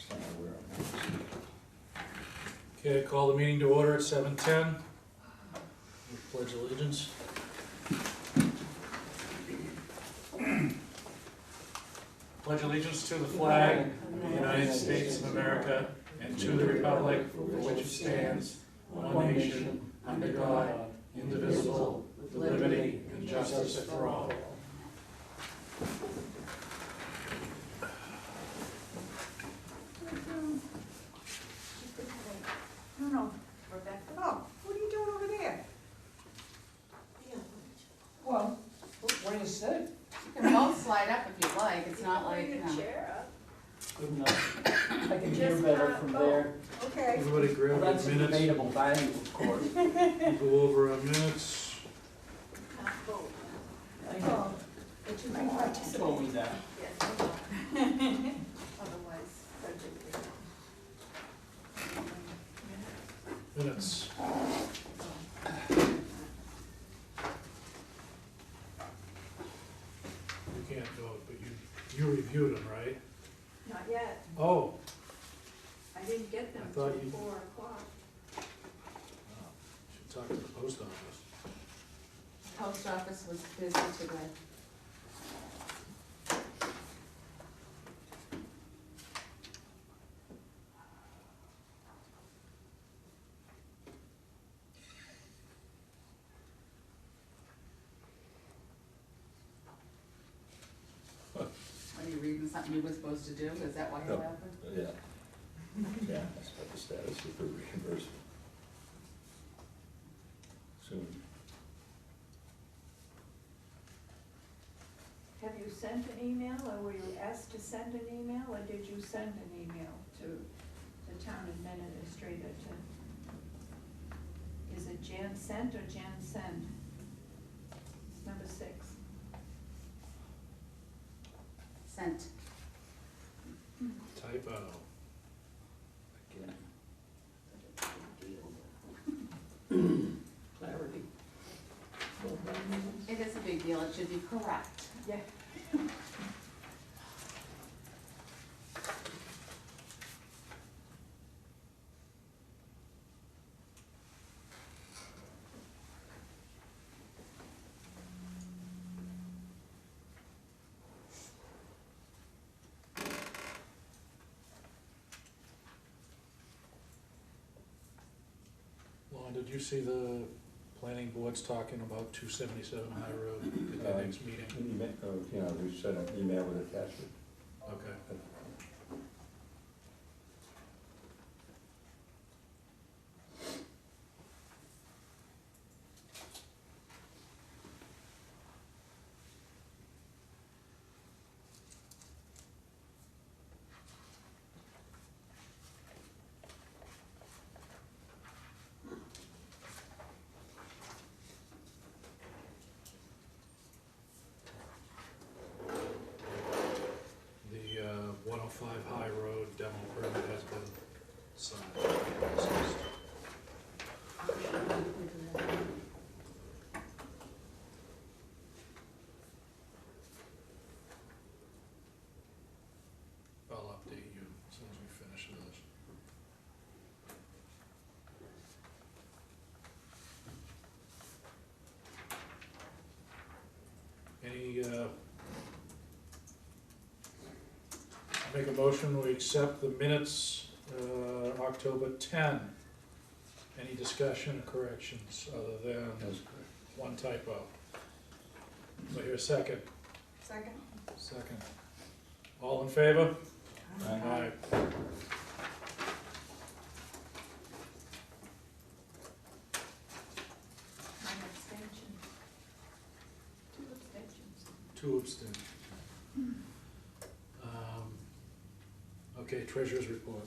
not aware of. Okay, call the meeting to order at 7:10. Pledge allegiance. Pledge allegiance to the flag of the United States of America and to the republic for which it stands, one nation, under God, indivisible, with liberty and justice for all. No, Rebecca. Oh, what are you doing over there? Well, what do you say? You can both slide up if you like, it's not like, Bring your chair up. Good enough. I can hear Just, better from there. Okay. Everybody Well, grab that's your a minutes. debatable value, of course. Go over our minutes. I know. Oh, but you can You participate. told me that. yes, otherwise, Minutes. You can't vote, but you reviewed them, right? Not yet. Oh, I didn't get them I till thought you- 4 o'clock. should talk to the post office. post office was busy today. Are you reading something you were supposed to do, is that why you're No. laughing? Yeah. Yeah, that's about the status of the reimbursement. Soon. Have you sent an email, or were you asked to send an email, or did you send an email to the town administrator to? Is it Jan sent or Jan send? Number 6. Sent. Typo. Again. Clarity. It is a big deal, it should be correct. Yeah. Lon, did you see the planning board's talking about 277 High Road at the next meeting? Yeah, we sent an email with attachment. Okay. The 105 High Road demo permit has been signed. I'll update you as soon as we finish this. Any, make a motion, we accept the minutes, October 10. Any discussion or corrections other than That's correct. one typo? Do I hear a second? Second? Second. All in favor? Aye. An abstention. 2 abstentions. 2 abstain. Okay, treasurer's report.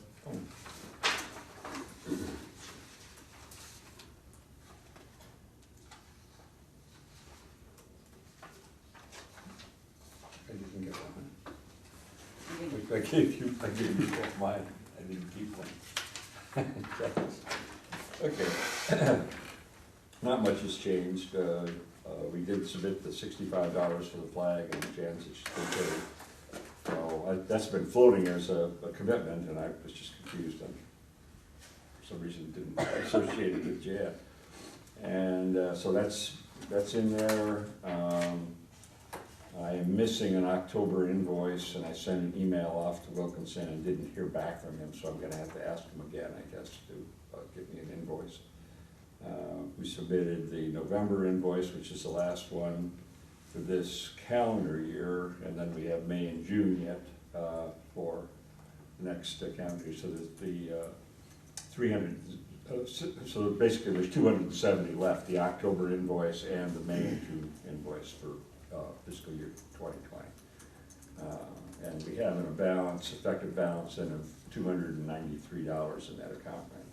I didn't get one. You didn't- I gave you both mine, I didn't keep one. Okay. Not much has changed. We did submit the $65 for the flag, and Jan said she did. So So that's been floating as a commitment, and I was just confused and for some reason didn't associate it with JAD. And so that's in there. I am missing an October invoice, and I sent an email off to Wilkinson and didn't hear back from him, so I'm gonna have to ask him again, I guess, to give me an invoice. We submitted the November invoice, which is the last one for this calendar year, and then we have May and June yet for the next calendar year. So the 300, so basically there's 270 left, the October invoice and the May and June invoice for fiscal year 2020. And we have a balance, effective balance in of $293 in that account right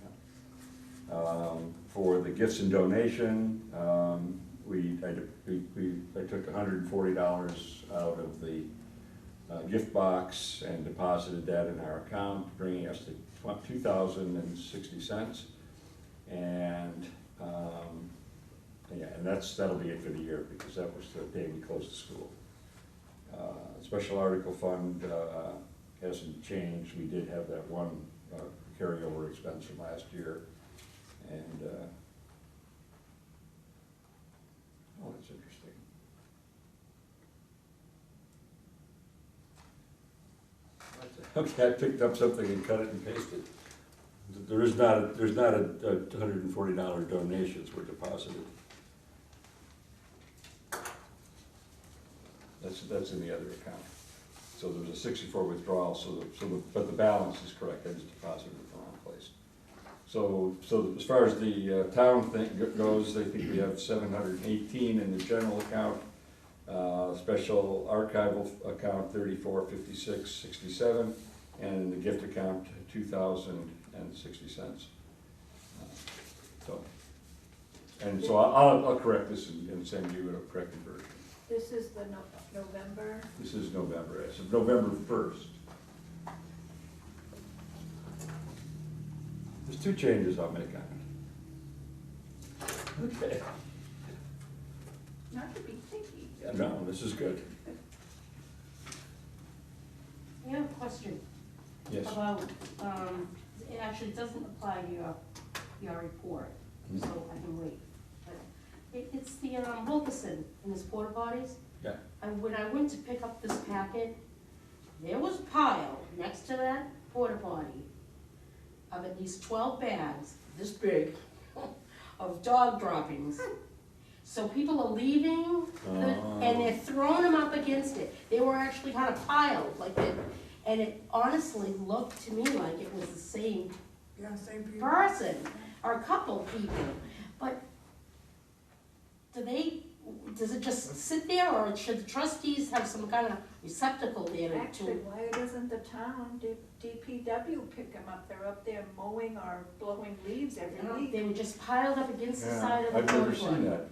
now. For the gifts and donation, I took $140 out of the gift box and deposited that in our account, bringing us to $2,060. And yeah, and that'll be it for the year, because that was the day we closed the school. Special article fund hasn't changed. We did have that one carryover expense from last year. And, oh, that's interesting. Okay, I picked up something and cut it and pasted. There's not a $140 donations were deposited. That's in the other account. So there's a 64 withdrawal, but the balance is correct. I just deposited it in the wrong place. So as far as the town thing goes, I think we have 718 in the general account, special archival account 345667, and in the gift account 2,060 cents. So I'll correct this and send you a corrected version. This is the November. This is November, as of November 1st. There's two changes I'll make on it. Okay. Not to be picky. Yeah, no, this is good. I have a question Yes. about, it actually doesn't apply to your report, so I can wait. But it's the Wilkinson in his porta potties. Yeah. And when I went to pick up this packet, there was a pile next to that porta potty of at least 12 bags, this big, of dog droppings. So people are leaving, and they're throwing them up against it. They were actually kind of piled like that, and it honestly looked to me like it was the same person, or a couple people. But does it just sit there, or should the trustees have some kind of receptacle there to? Actually, why doesn't the town, DPW pick them up? They're up there mowing or blowing leaves every week. They were just piled up against the side of the I've never porta seen potty. that.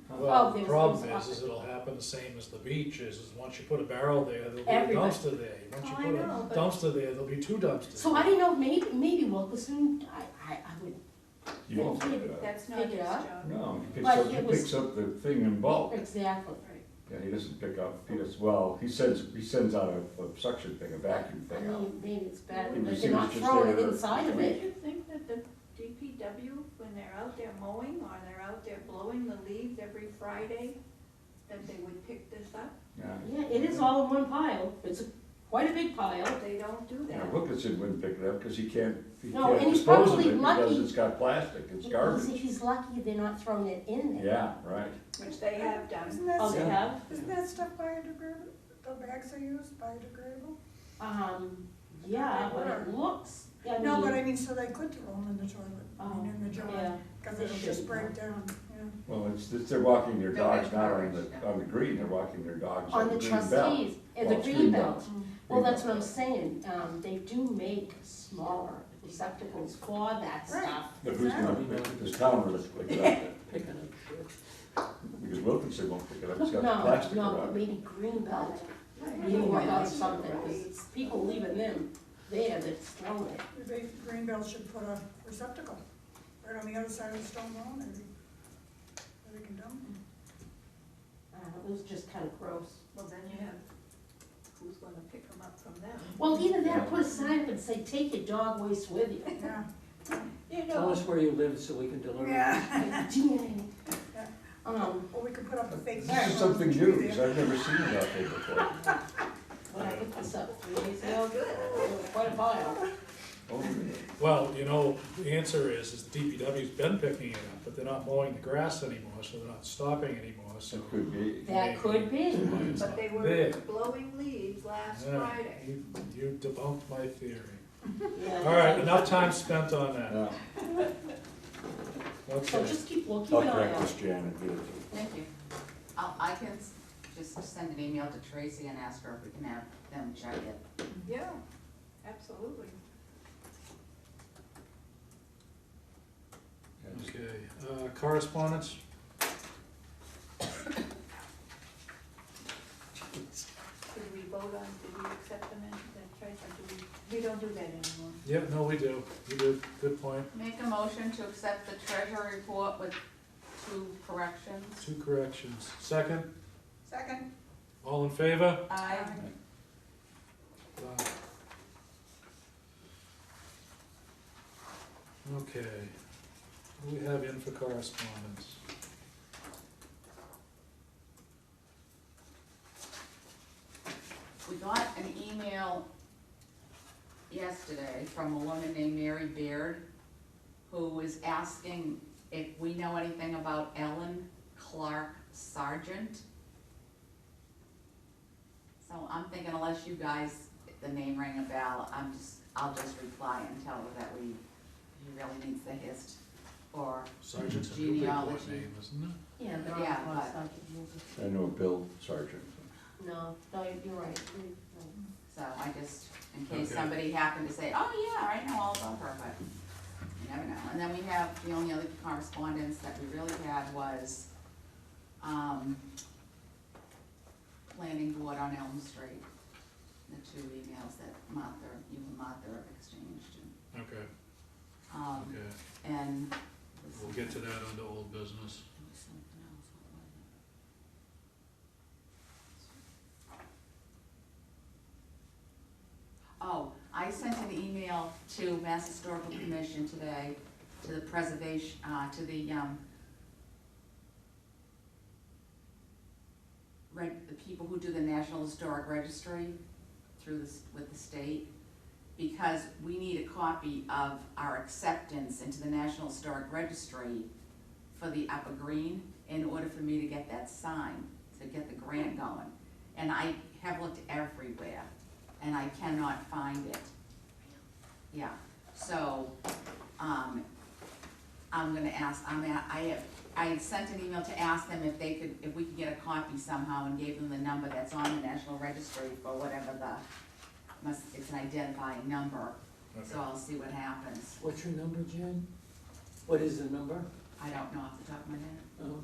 Well, there the was problem those is it'll happen the same as the beach is once you put a barrel there, there'll be a Everybody. dumpster there. Once you Oh, I put a know, but- dumpster there, there'll be two dumpsters. So I didn't know, maybe Wilkinson, I would, You won't pick it up. That's not Pick his it up? job. No, he But picks it was- up the thing in bulk. exactly. Yeah, he doesn't pick up, he sends out a suction thing, a vacuum I thing out. mean, maybe it's better, Maybe but it's they're not just throwing it there. inside of Don't it. you think that the DPW, when they're out there mowing or they're out there blowing the leaves every Friday, that they would pick this up? Yeah. Yeah, it is all in one pile, it's quite a big pile. But they don't do Yeah, that. Wilkinson wouldn't pick it up because he can't No, and he's dispose of probably it because lucky. it's got plastic, it's garbage. He's lucky they're not throwing it in there. Yeah, right. Which they have done. Isn't that Oh, they stuff, have? isn't that stuff biodegradable? The bags they use biodegradable? Yeah, but it looks, I No, but I mean, mean, so they could throw them in the toilet, I mean, in the jar, yeah. because They it'll just shouldn't, break though. down, yeah. Well, they're walking their dogs not on encouraged, the green, they're walking their dogs On on the the green belt. trustees, and the Well, it's green belt. Mm. Well, that's what I'm saying, they do make smaller receptacles for that Right. stuff. But who's gonna, this town will pick it up? Because Wilkinson won't pick it up, it's got plastic No, around it. maybe green belt, green belt or something, 'cause it's people leaving them there that's throwing it. Maybe Greenbelt should put a receptacle right on the other side of the stone wall, maybe, where they can dump them. It was just kind of gross. Well, then you have who's gonna pick them up from them? Well, either that, put a sign up and say, take your dog waste with you. Yeah, You Tell know, us where you live so we can deliver. yeah. When Or we could put up a fake. This is something new, because I've never seen it out there before. I picked this up 3 days ago, it was quite a pile. Oh, really? Well, you know, the answer is DPW's been picking it up, but they're not mowing the grass anymore, so they're not stopping anymore, so. It could be. That could be. It's but not they were big. blowing leaves last Yeah, Friday. you debunked my theory. Yeah. All right, enough time spent on that. Yeah. So Okay. just keep looking I'll at correct it. this, Jan, and get it to you. Thank you. I can just send an email to Tracy and ask her if we can have them check it. Yeah, absolutely. Okay, correspondence? Did we vote on, did we accept them in, the choice, or do we don't do that anymore? Yeah, no, we do, good point. Make a motion to accept the treasurer report with 2 corrections. 2 corrections. Second, Second. all in favor? Aye. Okay, what do we have in for correspondence? We got an email yesterday from a woman named Mary Beard, who was asking if we know anything about Ellen Clark Sargent. So I'm thinking unless you guys, the name rang a bell, I'll just reply and tell her that he really needs the hist or Sergeant's a new big boy genealogy. name, isn't it? Yeah, but Yeah, I'll but- start to use it. I know Bill Sargent. No, you're right. So I just, in case Okay. somebody happened to say, oh yeah, I know all about her, but you never know. And then we have, the only other correspondence that we really had was, planning board on Elm Street. The 2 emails that you and Martha have exchanged. Okay, Um, okay, and. we'll get to that under old business. There was something else, what was it? Oh, I sent an email to Mass Historical Commission today, to the preservation, to the the people who do the National Historic Registry through this, with the state, because we need a copy of our acceptance into the National Historic Registry for the Upper Green in order for me to get that signed, to get the grant going. And I have looked everywhere, and I cannot find it. Yeah, so, I'm gonna ask, I sent an email to ask them if they could, if we could get a copy somehow, and gave them the number that's on the National Registry for whatever it's an identifying number, so I'll see what happens. What's your number, Jen? What is the number? I don't know off the top of my head. Oh,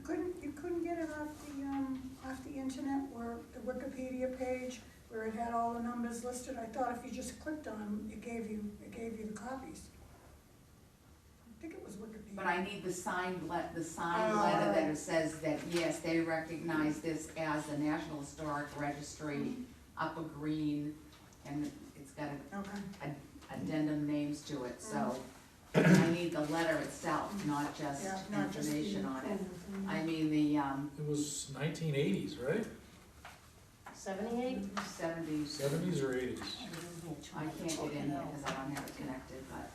okay. You couldn't get it off the internet, where the Wikipedia page, where it had all the numbers listed? I thought if you just clicked on them, it gave you the copies. I think it was Wikipedia. But I need the signed letter that it says that, yes, they recognize this as the National Historic Registry, Upper Green, and it's got Okay, addendum names to it, so I need the letter itself, not just yeah, not just the. information on it. I mean, the, It was 1980s, right? 78? 70s, 70s or 80s? I can't get in here because I don't have it connected, but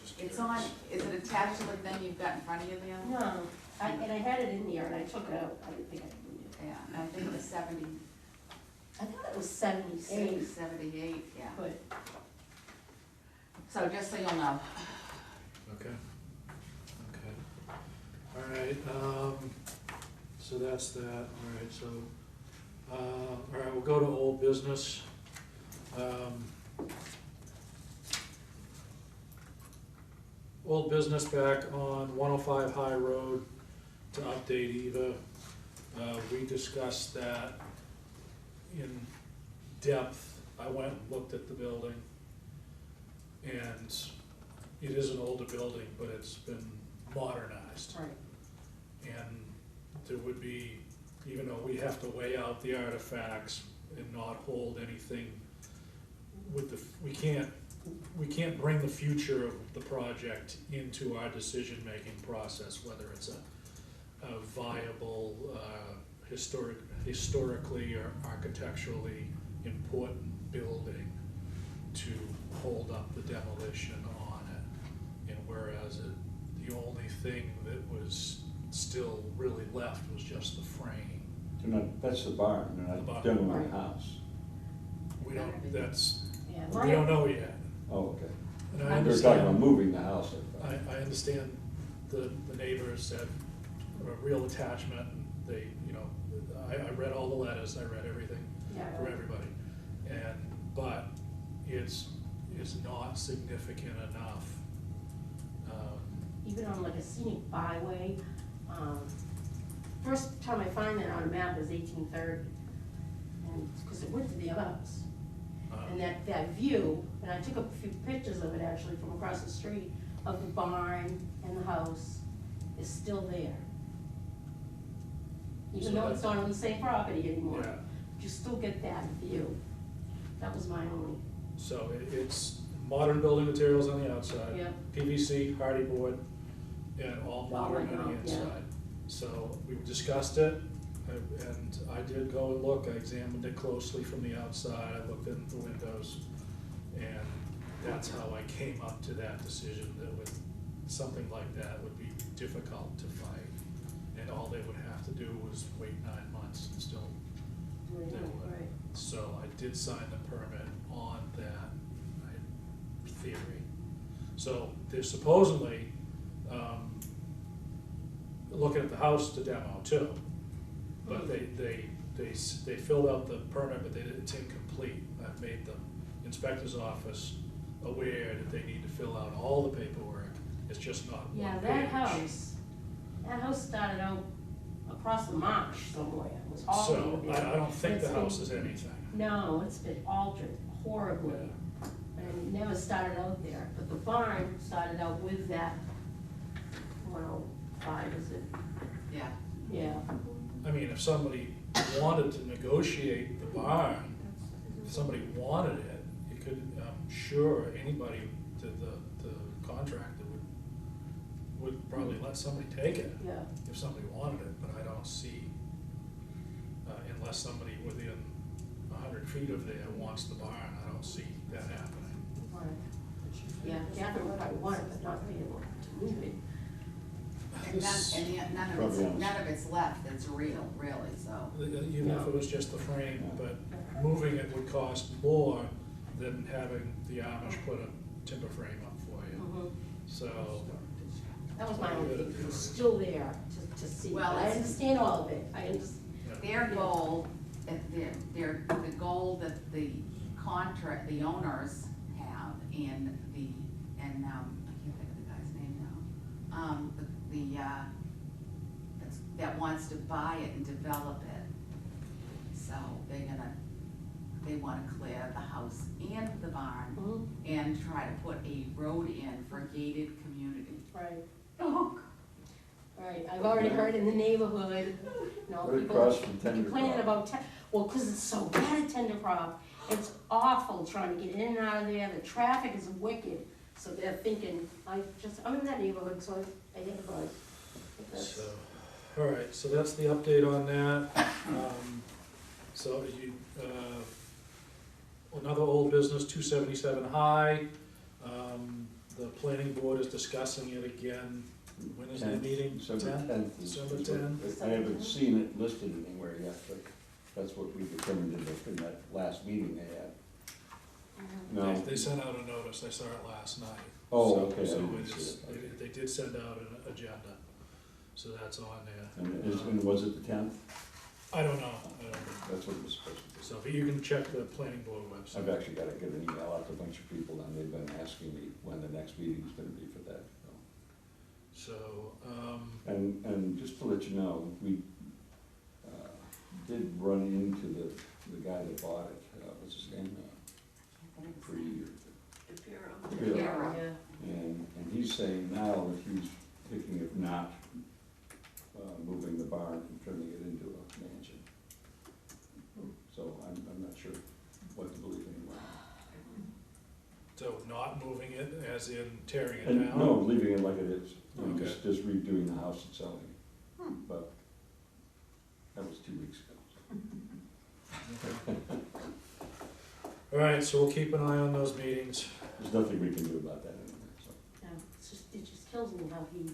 Just it's curious. on, is it attached to the thing you've got in front of you, Leon? No, and I had it in there and I took it out, I didn't think I needed it. Yeah, I think it was 76, I thought it was 78, 78, yeah. but So just so you'll know. Okay, all right, so that's that, all right, so, all right, we'll go to old business. Old business back on 105 High Road to update Eva. We discussed that in depth. I went and looked at the building, and it is an older building, but it's been modernized. right. And there would be, even though we have to weigh out the artifacts, and not hold anything with the, we can't bring the future of the project into our decision-making process, whether it's a viable, historically or architecturally important building to hold up the demolition on it. And whereas the only thing that was still really left was just the frame. They're not, that's the barn, they're The barn. not demoing the house. We don't, Yeah, we don't know yet. Oh, okay. And I We're talking about understand, moving the house, I thought. I understand the neighbors have a real attachment. They, you know, I read all the letters, I read everything Yeah. for everybody. But it's not significant enough. Even on like a scenic byway, first time I find that on a map is 1830. And, because it went to the other house. And that view, and I took a few pictures of it actually from across the street, of the barn and the house is still there. Even So though it's not on the same property anymore, Yeah, you still get that view. That was my only, so it's modern building materials on the outside. yeah, PVC, hardy board, and all modern All on the right, yeah. inside. So we discussed it, and I did go and look, I examined it closely from the outside, I looked in the windows, and that's how I came up to that decision, that with something like that would be difficult to fight. And all they would have to do was wait 9 months and still right, do it. right. So I did sign the permit on that theory. So they're supposedly, looking at the house to demo too. But they filled out the permit, but it's incomplete. I've made the inspector's office aware that they need to fill out all the paperwork. It's just not one Yeah, page. that house started out across the marsh somewhere, it was all So over there. I don't think It's the been- house is anything. No, it's been altered horribly, and it never started out there, but the barn started out with that 105, is it? Yeah. Yeah, I mean, if somebody wanted to negotiate the barn, if somebody wanted it, it could, I'm sure anybody, the contractor would probably let somebody take it yeah, if somebody wanted it, but I don't see, unless somebody within 100 feet of there wants the barn, I don't see that happening. right. Yeah, Catherine would probably want it, but not be able to move it. And none of it's left that's real, really, so. Even if it was just the frame, but moving it would cost more than having the Amish put a timber frame up for you. Mhm. So, That was my only thing, it's still there to see, Well, I it's- understand all of it, I understand. yeah. Their goal, the goal that the the owners have and I can't think of the guy's name now. That wants to buy it and develop it. So they wanna clear the house and the barn Mhm. and try to put a road in for a gated community. Right, Oh, right, I've already heard in the neighborhood, you know, Right people across from Tender complaining Crop. about, well, cause it's so bad at Tender Crop, it's awful trying to get in and out of there, the traffic is wicked, so they're thinking, I'm in that neighborhood, so I hit a bug. So, all right, so that's the update on that. So you, another old business, 277 High. The planning board is discussing it again. When is the meeting? December 10th? 10th. December 10th? I haven't seen it listed anywhere yet, but that's what we determined in that last meeting they had. No, They sent out a notice, I saw it last night. Oh, So- okay, I So didn't it see is, it. they did send out an agenda, so that's on there. and was it the 10th? I don't know, That's what it was supposed to be. so, but you can check the planning board website. I've actually got to get an email out to a bunch of people, and they've been asking me when the next meeting's gonna be for that. So, And just to let you know, we did run into the guy that bought it, what's his name? Free, DePiero. Yeah. Yeah, and he's saying now that he's thinking of not moving the barn and turning it into a mansion. So I'm not not moving it, as in tearing it And down? no, leaving it like it is, you know, Okay. just redoing the house and selling it. But that was 2 weeks ago. All right, so we'll keep an eye on those meetings. There's nothing we can do about that anyway, so. Yeah, it just kills me how he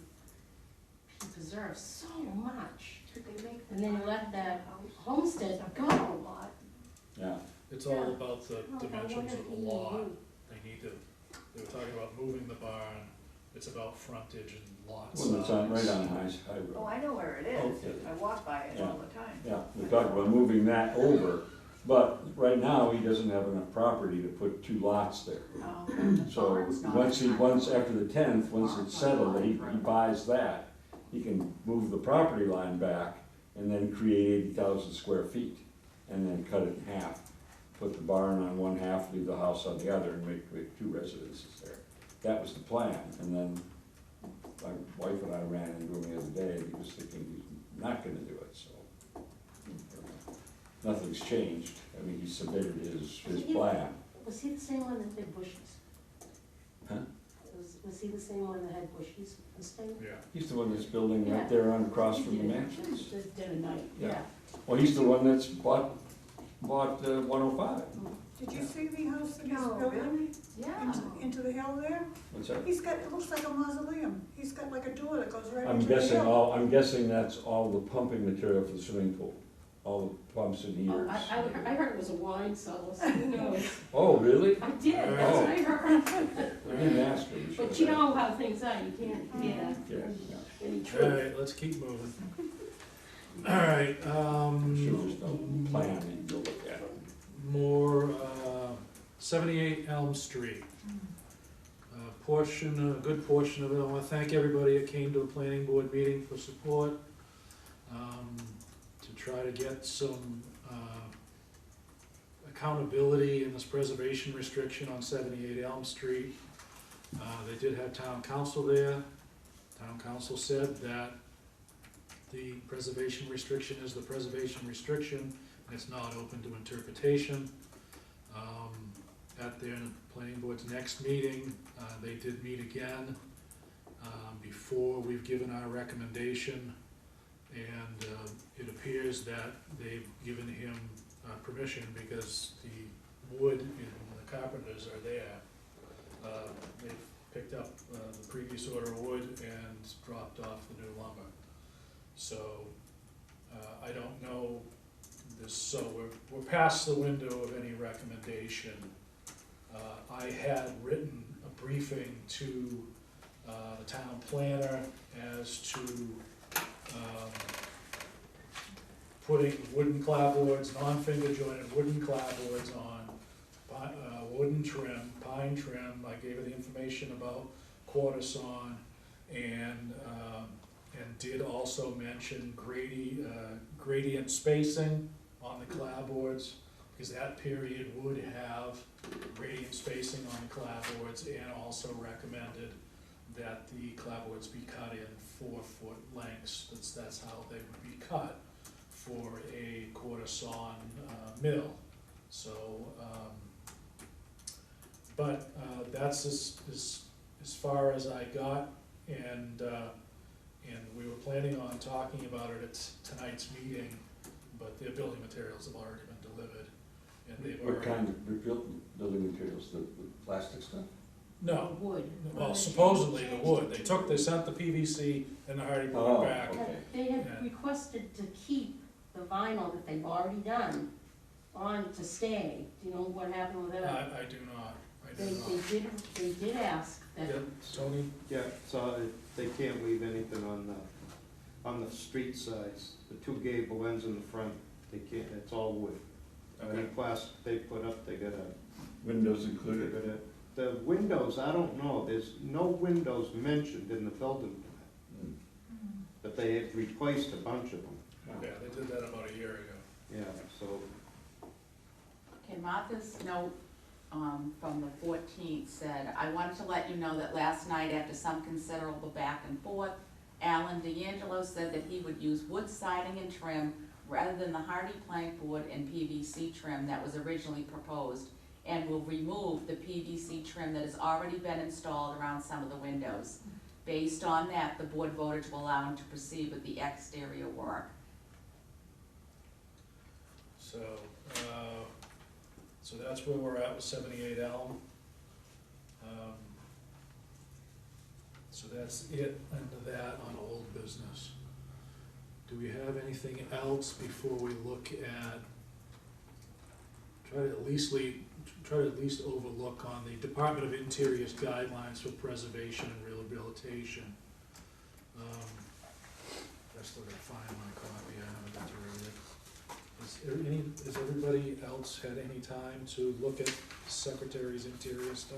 preserves so much. Did they make the And then barn let that house homestead a go. lot? Yeah, It's all Yeah. about the Oh, I dimensions wonder of if the he lot. knew. They need to, they were talking about moving the barn, it's about frontage and lot well, it's on, right size. on High Oh, Road. I know where it is. Okay. I walk by it all the time. Yeah, we talked about moving that over, but right now, he doesn't have enough property to put 2 lots there. Oh, the So, barn's not once in after the 10th, once it's settled, that he buys that, he can move the property line back and then create 80,000 square feet, and then cut it in half. Put the barn on one half, leave the house on the other, and make 2 residences there. That was the plan, and then my wife and I ran into him the other day, and he was thinking he's not gonna do it, so. Nothing's changed, I mean, he submitted his plan. Was he the same one that had bushes? Huh? Was he the same one that had bushes and stuff? Yeah, He's the one that's building right Yeah. there on across from the mansions. Just did a night, Yeah. yeah. Well, he's the one that's bought 105. Did you see the house that he's No, building really? Yeah. into the hill there? What's that? He's got, it looks like a mausoleum. He's got like a door that goes right I'm into the guessing hill. I'm guessing that's all the pumping material for the swimming pool, all the pumps and Oh, heaters. I heard it was a wine cellar, so who knows? Oh, really? I did, that's what I heard. I didn't ask her. we should But you have know how things are, you can't get asked. Yeah, yeah. any all truth. right, let's keep moving. All right, I'm sure there's no plan that you go look at. more, 78 Elm Street. A good portion of it, I wanna thank everybody that came to the planning board meeting for support, to try to get some, accountability in this preservation restriction on 78 Elm Street. They did have town council there. Town council said that the preservation restriction is the preservation restriction, and it's not open to interpretation. At their planning board's next meeting, they did meet again, before we've given our recommendation. And it appears that they've given him permission because the wood and the carpenters are there. They've picked up the previous order of wood and dropped off the new lumber. So, I don't know this, so we're past the window of any recommendation. I had written a briefing to the town planner as to putting wooden clapboards, non-finger jointed wooden clapboards on wooden trim, pine trim. I gave her the information about quarter sawn, and did also mention gradient spacing on the clapboards, because that period would have gradient spacing on the clapboards, and also recommended that the clapboards be cut in 4-foot lengths. That's how they would be cut for a quarter sawn mill. So, but that's as far as I got, and we were planning on talking about it at tonight's meeting, but their building materials have already been delivered, and they've What already. kind of building materials, the plastic stuff? No, Wood. well, supposedly the wood, they sent the PVC and the hardy board Oh, back. okay. They Yeah. had requested to keep the vinyl that they've already done on to stay. Do you know what happened with that? I do not, They did ask that, Yeah, Tony? Yeah, so they can't leave anything on the street sides. The 2 gable ends in the front, they can't, it's all wood. Any Okay. plastic they put up, they gotta, Windows included? the windows, I don't know, there's no windows mentioned in the building permit, Mm. but they had replaced a bunch of them, Yeah, they did that about a year ago. yeah, so. Okay, Martha's note, from the 14th said, I wanted to let you know that last night, after some considerable back and forth, Alan D'Angelo said that he would use wood siding and trim rather than the hardy plank board and PVC trim that was originally proposed, and will remove the PVC trim that has already been installed around some of the windows. Based on that, the board voted to allow him to proceed with the exterior work. So, so that's where we're at with 78 Elm. So that's it under that on old business. Do we have anything else before we look at, try to at least overlook on the Department of Interior's guidelines for preservation and rehabilitation? I still gotta find my copy, I haven't got to read it. Has everybody else had any time to look at Secretary's Interior stuff?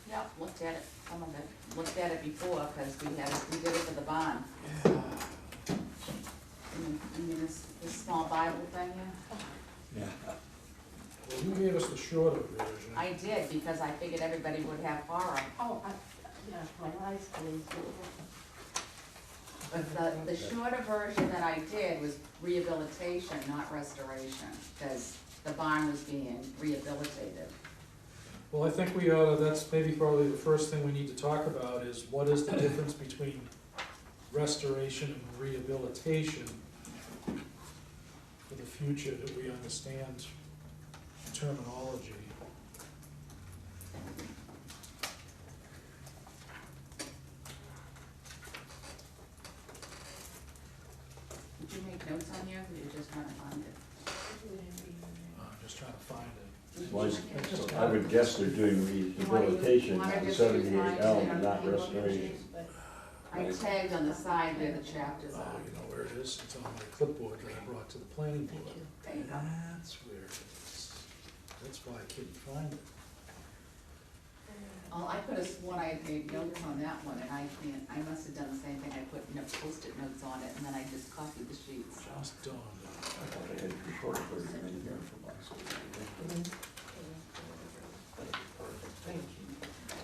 Yeah, looked at it, some of it, looked at it before, because we did it for the bond. Yeah. I mean, this small Bible thing here. Yeah. Well, you gave us the shorter version. I did, because I figured everybody would have horror. Oh, yeah, my eyes glazed over. But the shorter version that I did was rehabilitation, not restoration, because the barn was being rehabilitated. Well, I think we ought to, that's maybe probably the first thing we need to talk about is what is the difference between restoration and rehabilitation for the future, that we understand terminology. Did you make notes on here, or you just trying to find it? I'm just trying to find it. Well, I would guess they're doing rehabilitation on 78 Elm, not restoration. I tagged on the side where the chapters Oh, are. you know where it is? It's on my clipboard that I brought to the planning board. There you go. That's where it is. That's why I couldn't find it. Oh, I could have sworn I had made notes on that one, and I must have done the same thing, I put post-it notes on it, and then I just copied the sheets. Just dawned on me. I thought I had the short version in here from last week. Thank you.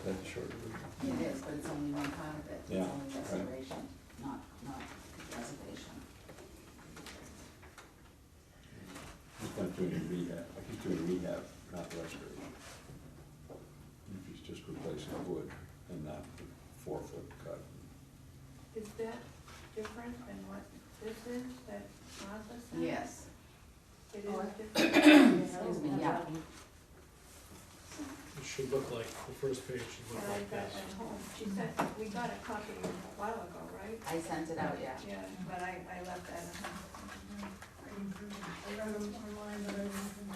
That's the short version. It is, but it's only one part of it, it's Yeah, only right. restoration, not preservation. He's not doing rehab, he's doing rehab, not restoration. He's just replacing wood and not the 4-foot cut. Is that different than what this is, that Martha said? Yes. It Oh, is different. Excuse me, yeah. It should look like, the first page should look And I like got this. at home, she said, we got a copy a while ago, right? I sent it out, yeah. Yeah, but I left that at home. I read them online, but I didn't.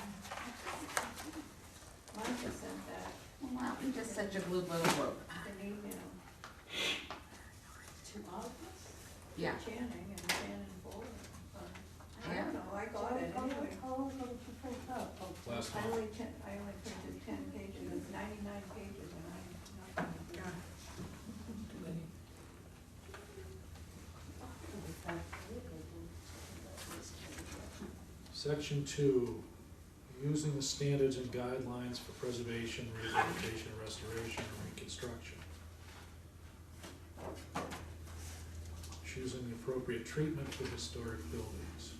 Martha sent that, Well, we just such a blue little book. an email, To all of us? Yeah. Channing and Channing Fuller. I Yeah. don't know, I got it anyway. How long ago did you print out? Last I month. only printed 10 pages, it's 99 pages, and I'm not. Yeah. Too many. Section 2, using the standards and guidelines for preservation, rehabilitation, restoration, and reconstruction. Choosing the appropriate treatment for historic buildings.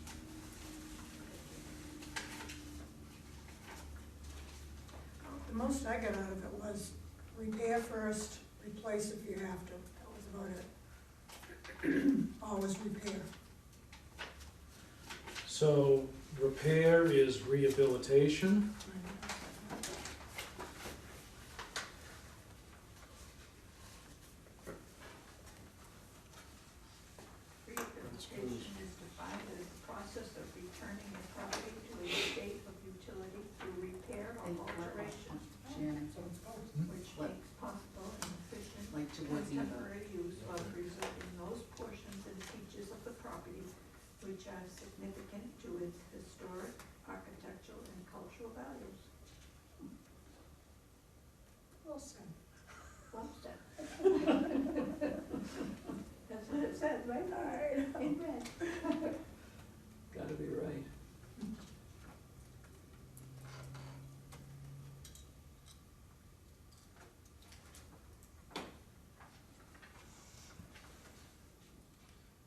The most I got out of it was repair first, replace if you have to. That was about it. Always repair. So repair is rehabilitation. Rehabilitation is defined as the process of returning a property to a state of utility through repair or alteration, Shannon, So it's both. which makes possible and efficient like towards either. contemporary use while preserving those portions and features of the property which are significant to its historic, architectural, and cultural values. Well said. Well said. That's what it said, right? All right. In red. Gotta be right.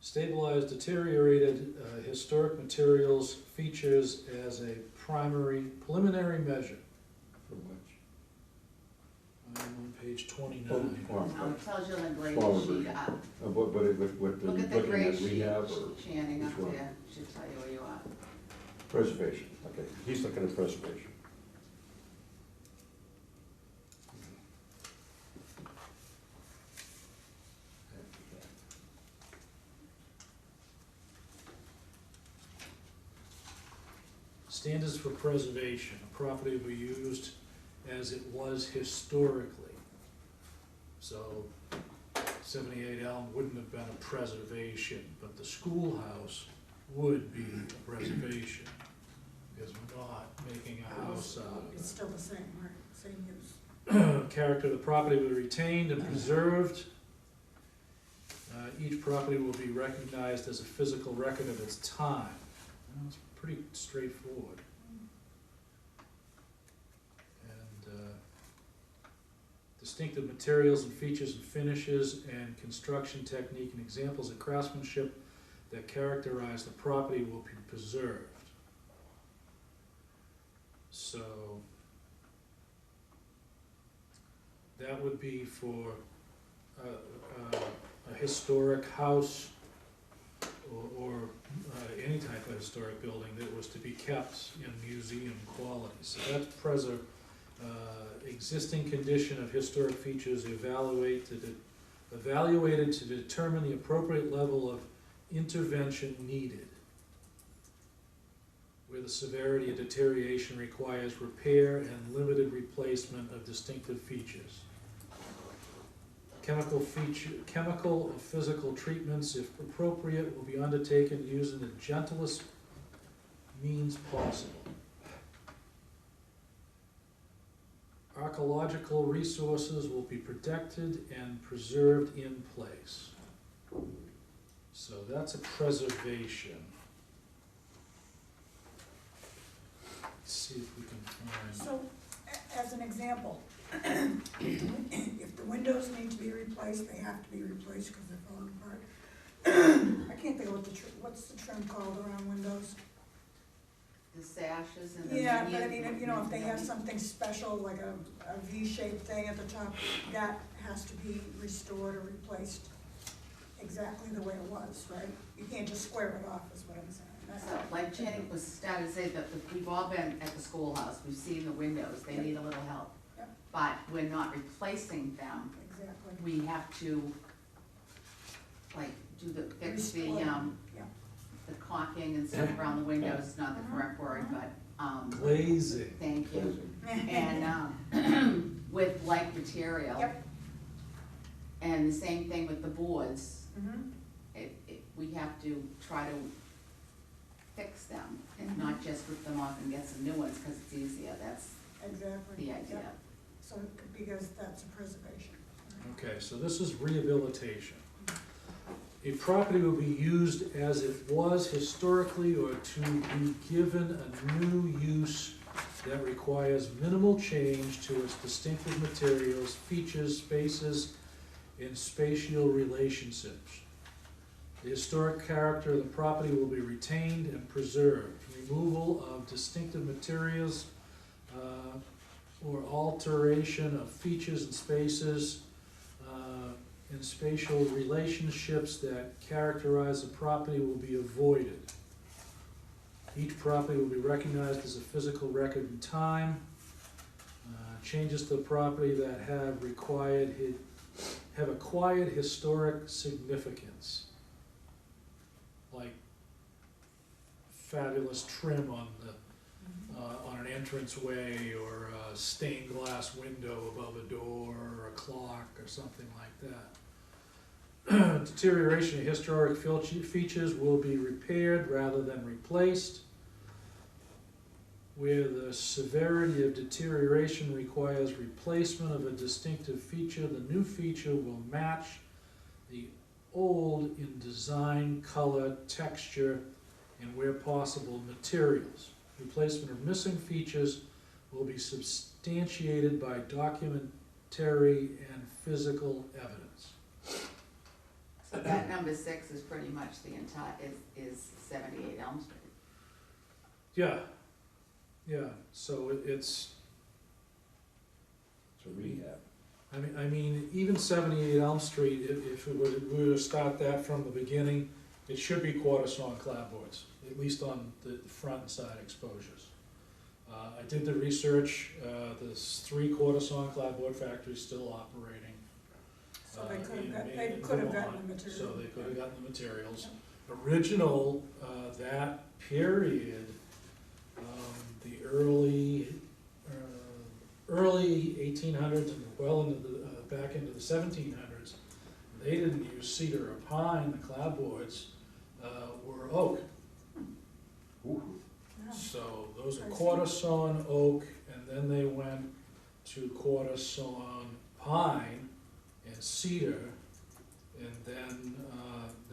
Stabilize deteriorated historic materials features as a primary preliminary measure. For which? I'm on page Oh, 29. It tells you on the grade Former sheet version. up. What, Look at the looking grade at sheet, rehab or Channing which up one? there, should tell you where you are. Preservation, okay, he's looking at preservation. Standards for preservation, a property will be used as it was historically. So 78 Elm wouldn't have been a preservation, but the schoolhouse would be a preservation, because we're not making a house out of It's it. still the same, right, same use. Character of the property will be retained and preserved. Each property will be recognized as a physical record of its time. Well, it's pretty straightforward. And distinctive materials and features and finishes and construction technique and examples of craftsmanship that characterize the property will be preserved. So that would be for a historic house or any type of historic building that was to be kept in museum quality. So that's existing condition of historic features evaluated to determine the appropriate level of intervention needed, where the severity of deterioration requires repair and limited replacement of distinctive features. Chemical or physical treatments, if appropriate, will be undertaken using the gentlest means possible. Archaeological resources will be protected and preserved in place. So that's a preservation. Let's see if we can find. So, as an example, if the windows need to be replaced, they have to be replaced because they're falling apart. I can't think of what's the trim called around windows? The sashes and the. Yeah, but I mean, if they have something special, like a V-shaped thing at the top, that has to be restored or replaced exactly the way it was, right? You can't just square it off, is what I'm saying. So, like Channing was starting to say, that we've all been at the schoolhouse, we've seen the windows, they need a little help. Yep. But we're not replacing them, Exactly. we have to, like, fix the, Restore. Yeah. the caulking and stuff around the windows, is not the correct word, but, Glazing. thank you. Closing. And, with like material. Yep. And the same thing with the boards, Mhm. we have to try to fix them, and not just rip them off and get some new ones, cause it's easier, that's Exactly. the idea. Yep. So, because that's a preservation. Okay, so this is rehabilitation. A property will be used as it was historically or to be given a new use that requires minimal change to its distinctive materials, features, spaces, and spatial relationships. The historic character of the property will be retained and preserved. Removal of distinctive materials or alteration of features and spaces and spatial relationships that characterize the property will be avoided. Each property will be recognized as a physical record in time. Changes to the property that have acquired historic significance, like fabulous trim on an entranceway, or a stained glass window above a door, or a clock, or something like that. Deterioration of historic features will be repaired rather than replaced. Where the severity of deterioration requires replacement of a distinctive feature, the new feature will match the old in design, color, texture, and where possible, materials. Replacement of missing features will be substantiated by documentary and physical evidence. So that number 6 is pretty much the entire, is 78 Elm Street. Yeah, so it's It's a rehab. I mean, even 78 Elm Street, if we were to start that from the beginning, it should be quarter sawn clapboards, at least on the front and side exposures. I did the research, there's 3 quarter sawn clapboard factories still operating. So they could have in- got, in they could have gotten Vermont, the material. So they could have gotten the materials. Original, that period, the early 1800s and well into the, back into the 1700s, they didn't use cedar or pine, the clapboards, were oak. Ooh. Yeah. So those are I see. quarter sawn oak, and then they went to quarter sawn pine and cedar, and then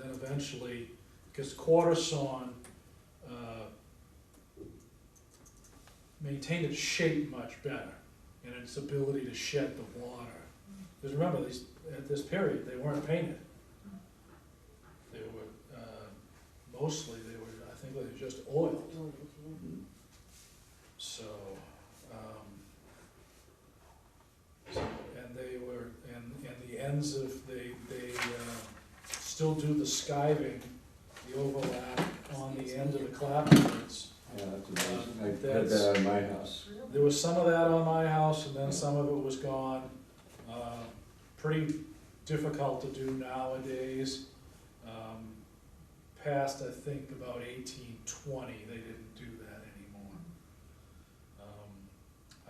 eventually, because quarter sawn maintained its shape much better and its ability to shed the water. Because remember, at this period, they weren't painted. They were, mostly, I think they were just oiled. So, and they were, and the ends of, they still do the skiving, the overlap on the end of the clapboards. Yeah, that's amazing. I had That's- that on my house. There was some of that on my house, and then some of it was gone. Pretty difficult to do nowadays. Past, I think, about 1820, they didn't do that anymore.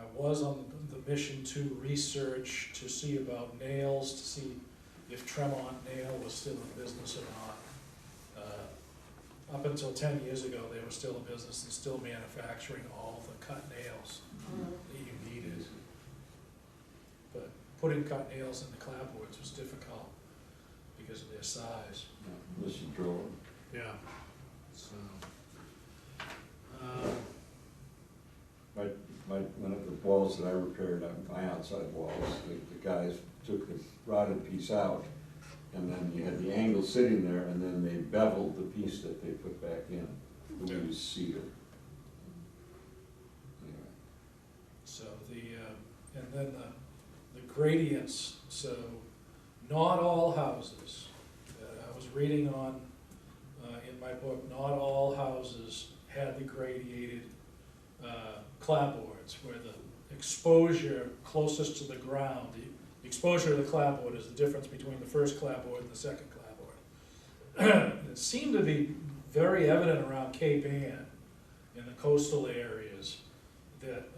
I was on the mission to research to see about nails, to see if Tremont Nail was still in business or not. Up until 10 years ago, they were still in business and still manufacturing all the cut nails that you needed. But putting cut nails in the clapboards was difficult because of their size. Yeah, unless you drove them. Yeah. So, One of the walls that I repaired on my outside walls, the guys took the rotted piece out, and then you had the angle sitting there, and then they beveled the piece that they put back in. We Yeah. used cedar. Anyway. so and then the gradients, so not all houses, I was reading on, in my book, not all houses had the gradiated clapboards, where the exposure closest to the ground, the exposure of the clapboard is the difference between the first clapboard and the second clapboard. It seemed to be very evident around Cape Ann, in the coastal areas, that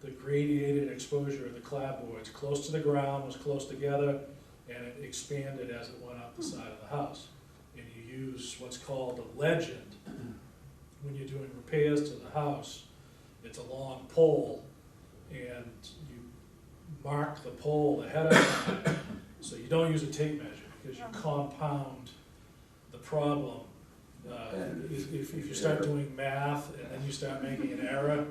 the gradiated exposure of the clapboards close to the ground was close together, and it expanded as it went up the side of the house. And you use what's called a legend when you're doing repairs to the house. It's a long pole, and you mark the pole ahead of time, so you don't use a tape measure, because you compound the problem. If you start doing math, and then you start making an error,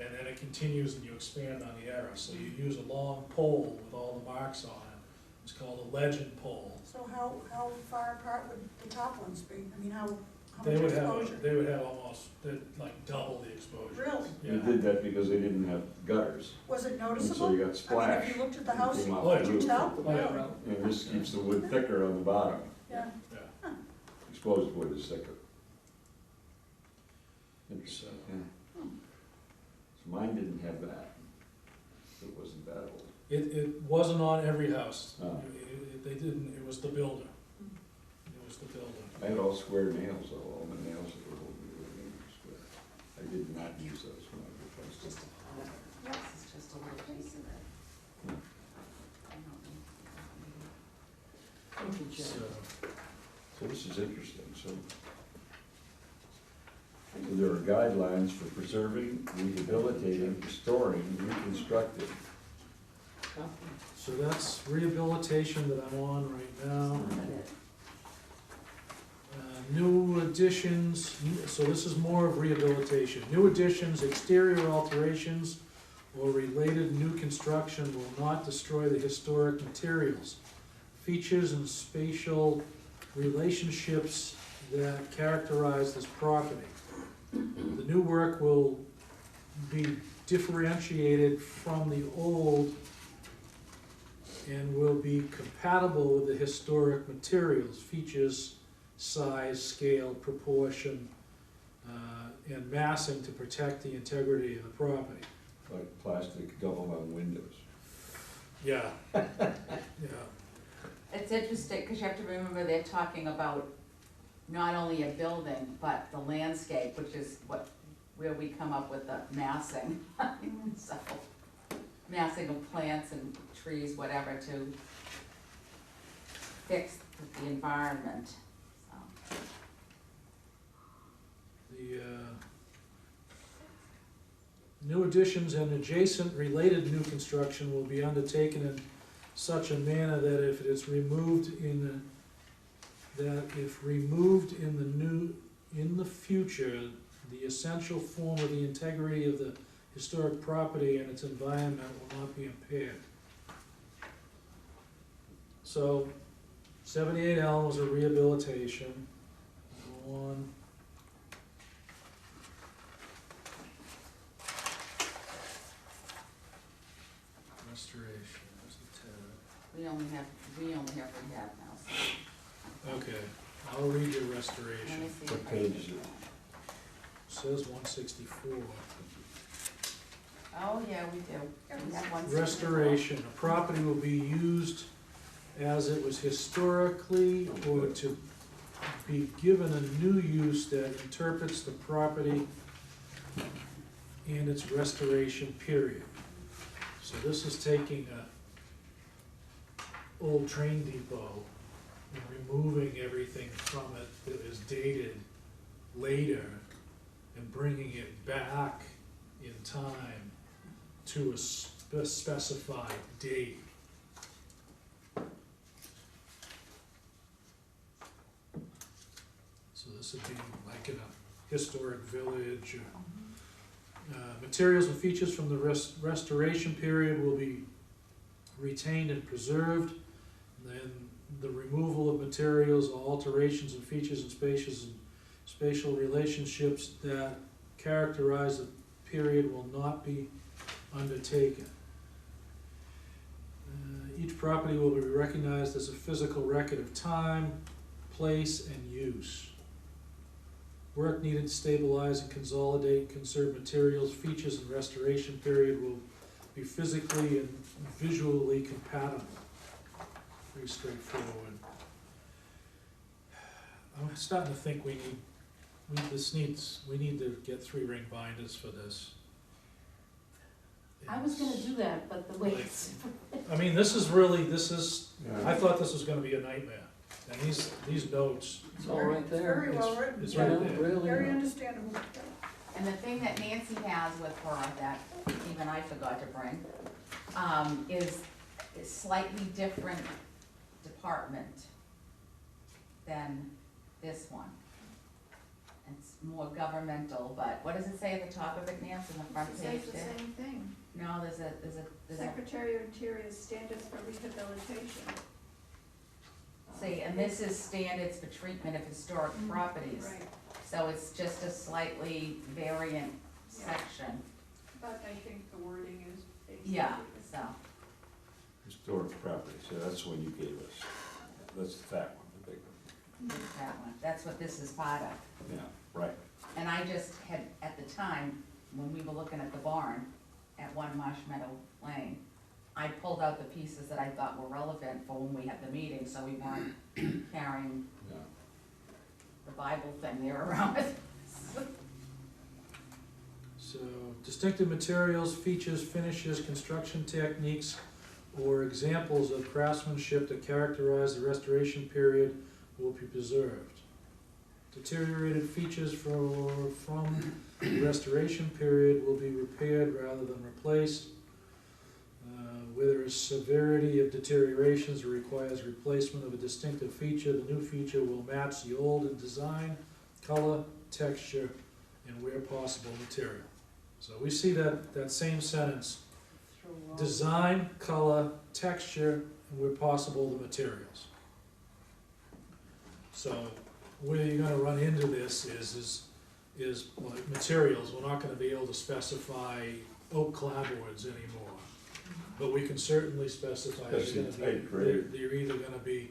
and then it continues and you expand on the error, so you use a long pole with all the marks on it. It's called a legend pole. So how far apart would the top ones be? I mean, how They much would have, exposure? they would have almost, like double the exposure. Really? They Yeah. did that because they didn't have gutters, Was it and so noticeable? you got I mean, splash. if you looked at the that house, came off Oh, the could you roof. tell? Oh, yeah. And this keeps the wood thicker on the bottom. Yeah. Yeah. Exposed wood is thicker. Interesting, So- yeah. So mine didn't have that. It wasn't that old. It wasn't on every house. Oh. They didn't, it was the builder. It was the builder. I had all square nails, all the nails that were holding were square. I did not use those when I replaced Just them. a part of it. This is just a little piece of it. I don't know. Thank you, Jen. So, So this is interesting, so there are guidelines for preserving, rehabilitating, restoring, reconstructing. so that's rehabilitation that I'm on right now. New additions, so this is more of rehabilitation. New additions, exterior alterations, or related new construction will not destroy the historic materials, features, and spatial relationships that characterize this property. The new work will be differentiated from the old and will be compatible with the historic materials, features, size, scale, proportion, and massing to protect the integrity of the property. Like plastic double-hung windows. Yeah. Yeah. It's interesting, because you have to remember they're talking about not only a building, but the landscape, which is where we come up with the massing. So, massing of plants and trees, whatever, to fix the environment, so. The new additions and adjacent related new construction will be undertaken in such a manner that if it's removed in the future, the essential form of the integrity of the historic property and its environment will not be impaired. So, 78L was a rehabilitation. Go on. Restoration, where's the tab? We only have rehab now, so. Okay, I'll read your Let me restoration. see What if I page can- is it? Says 164. Oh, yeah, we do. We have one. Restoration, a property will be used as it was historically or to be given a new use that interprets the property and its restoration period. So this is taking a old train depot and removing everything from it that is dated later and bringing it back in time to a specified date. So this would be like in a historic village. Materials and features from the restoration period will be retained and preserved. Then the removal of materials, alterations and features and spatial relationships that characterize the period will not be undertaken. Each property will be recognized as a physical record of time, place, and use. Work needed to stabilize and consolidate, conserve materials, features, and restoration period will be physically and visually compatible. Pretty straightforward. I'm starting to think we need to get 3-ring binders for this. I was gonna do that, but the way it's, I mean, this is, I thought this was gonna be a nightmare. And these notes, It's all right there. Very well written. it's Yeah, right there. really. Very understandable. And the thing that Nancy has with her that even I forgot to bring, is a slightly different department than this one. It's more governmental, but what does it say at the top of it, Nancy, in the front It page says the there? same thing. No, there's a, Secretary of Interior Standards for Rehabilitation. see, and this is standards for treatment of historic properties. Right, So it's just a slightly variant Yeah. section, but I think the wording is basically. yeah, so. Historic property, so that's the one you gave us. That's the fat one, the big one. That one, that's what this is part of. Yeah, right. And I just had, at the time, when we were looking at the barn at 1 Marsh Meadow Lane, I pulled out the pieces that I thought were relevant for when we had the meeting, so we weren't carrying Yeah. the Bible thing there around with us. So distinctive materials, features, finishes, construction techniques, or examples of craftsmanship that characterize the restoration period will be preserved. Deteriorated features from the restoration period will be repaired rather than replaced. Where there is severity of deteriorations that requires replacement of a distinctive feature, the new feature will match the old in design, color, texture, and where possible, material. So we see that same sentence, design, color, texture, and where possible, the materials. So where you're gonna run into this is is like materials, we're not gonna be able to specify oak clapboards anymore. But we can certainly specify they're Especially gonna tight be, grade. they're either gonna be,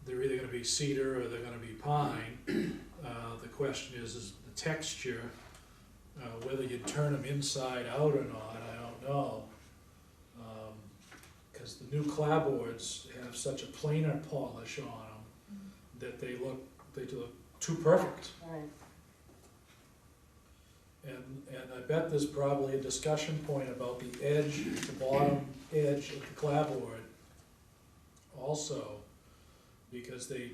they're either gonna be cedar or they're gonna be pine. The question is the texture, whether you turn them inside out or not, I don't know. Cause the new clapboards have such a plainer polish on them that they look too perfect. Right. And I bet there's probably a discussion point about the edge, the bottom edge of the clapboard also, because a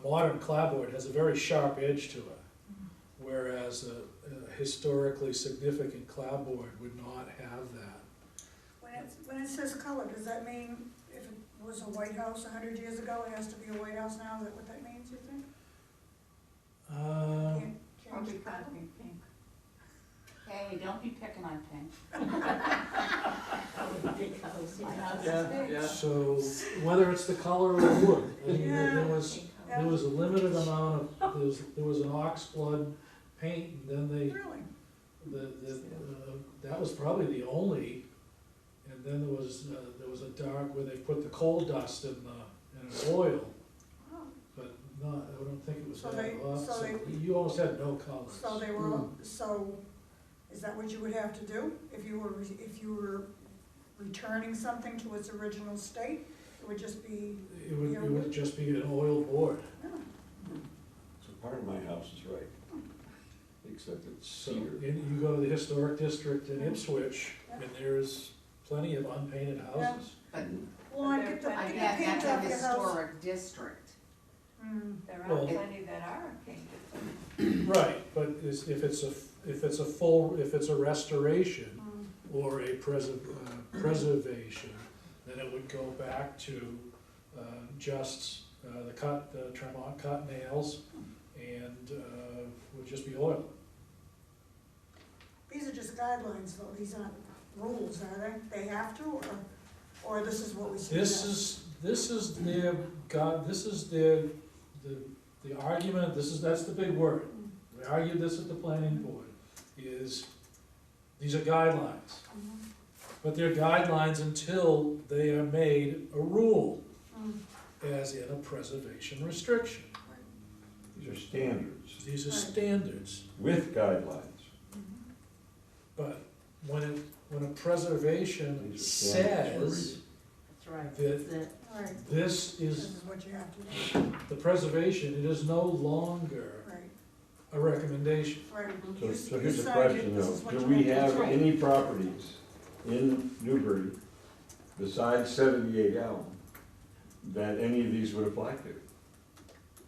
modern clapboard has a very sharp edge to it, whereas a historically significant clapboard would not have that. When it says color, does that mean if it was a White House 100 years ago, it has to be a White House now? Is that what that means, you think? Can't Probably change the color? can't be pink. Hey, don't be picking on pink. Big house, yeah. Yeah, yeah. So whether it's the color or the wood, I mean, there Yeah. was a limited amount of, there was an oxblood paint, and then Really? that was probably the only, and then there was a dark where they put the coal dust in an oil, Oh. but not, I don't think it was So that they- lot, so so they- you almost had no colors. So they were, so is that what you would have to do if you were returning something to its original state? It would just be, It would just be an oil board, oh, So part of my house is right, except it's so, cedar. you go to the historic district in Ipswich, and there's plenty of unpainted houses. But well, I get the again, paint that's a off your house. historic district. Hmm. There Well- are plenty that are painted. Right, but if it's a restoration Hmm. or a preservation, then it would go back to, just, the Tremont cut nails, and, would just be oil. These are just guidelines, though, these aren't rules, are they? They have to, or this is what we suggest? This is the argument, that's the big word. We argued this at the planning board, is, these are guidelines. Mhm. But they're guidelines until they are made a rule, Hmm. as in a preservation restriction. These are standards These are Right. standards, with guidelines. but when a preservation These are standards says That's right. that That's it. All right, this this is is what you have to do, the preservation, it is no longer right, a recommendation. right. So, You- so you here's the signed it, question this though, is what do you we to have do. any properties in Newbury besides 78 Elm that any of these would apply to?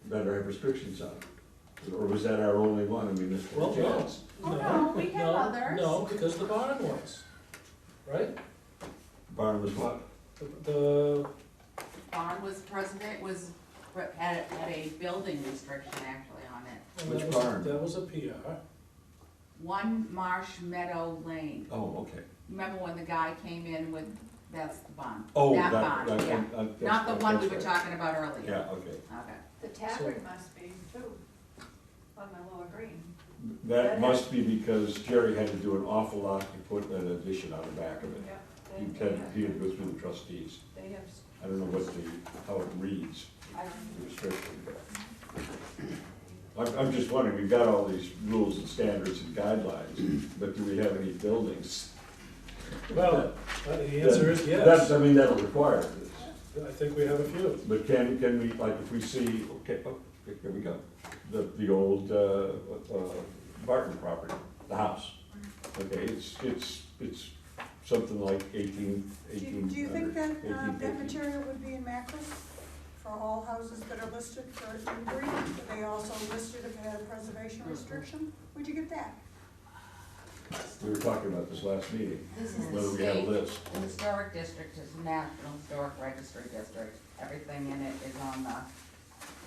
That have restrictions on it? Or was that our only one, I mean, this Well, was no. chance? Oh, no, we have No, others. No, because the barn was, right? Barn was what? The, Barn was had a building restriction actually on it. Which that was- barn? That was a PR. 1 Marsh Meadow Lane. Oh, okay. Remember when the guy came in with, that's the barn? Oh, That that, barn, yeah. that's- Not the one we were that's right. talking about earlier. Yeah, okay. Okay. The tavern must be too, on the Lower Green. That must be because Jerry had to do an awful lot to put an addition on the back of it. Yeah, He they had to go through the trustees. they have, I don't know how it reads, I don't the restriction, but. I'm just wondering, we've got all these rules and standards and guidelines, but do we have any buildings? Well, the answer is That's, yes. I mean, that'll require this. I think we have a few. But can we, like, if we see, okay, oh, here we go, the old, Barton property, the house. Okay, it's something like 1800. Do you think that, that 1850. material would be in Macklin for all houses that are listed for Newbury? Are they also listed if it had a preservation restriction? Where'd you get that? We were talking about this last meeting, This is whether the we have a state, list. the historic district is National Historic Registry District. Everything in it is on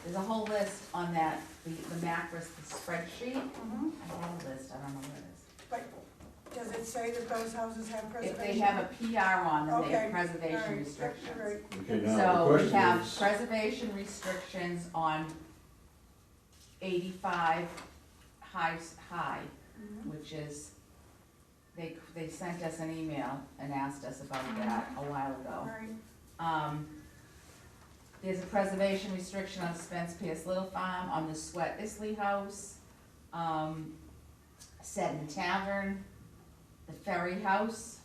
there's a whole list on that, the Macris, the spreadsheet. Mm-hmm. I have a list, I don't know where it is. But does it say that those houses have preservation? If they have a PR on them, they have Okay, preservation all right, restrictions. all right. Okay, now the So we question have is, preservation restrictions on 85 High, which is, they sent us an email and asked us about that a while ago. Right, There's a preservation restriction on Spence Pierce Little Farm, on the Sweat Isley House, Seton Tavern, the Ferry House,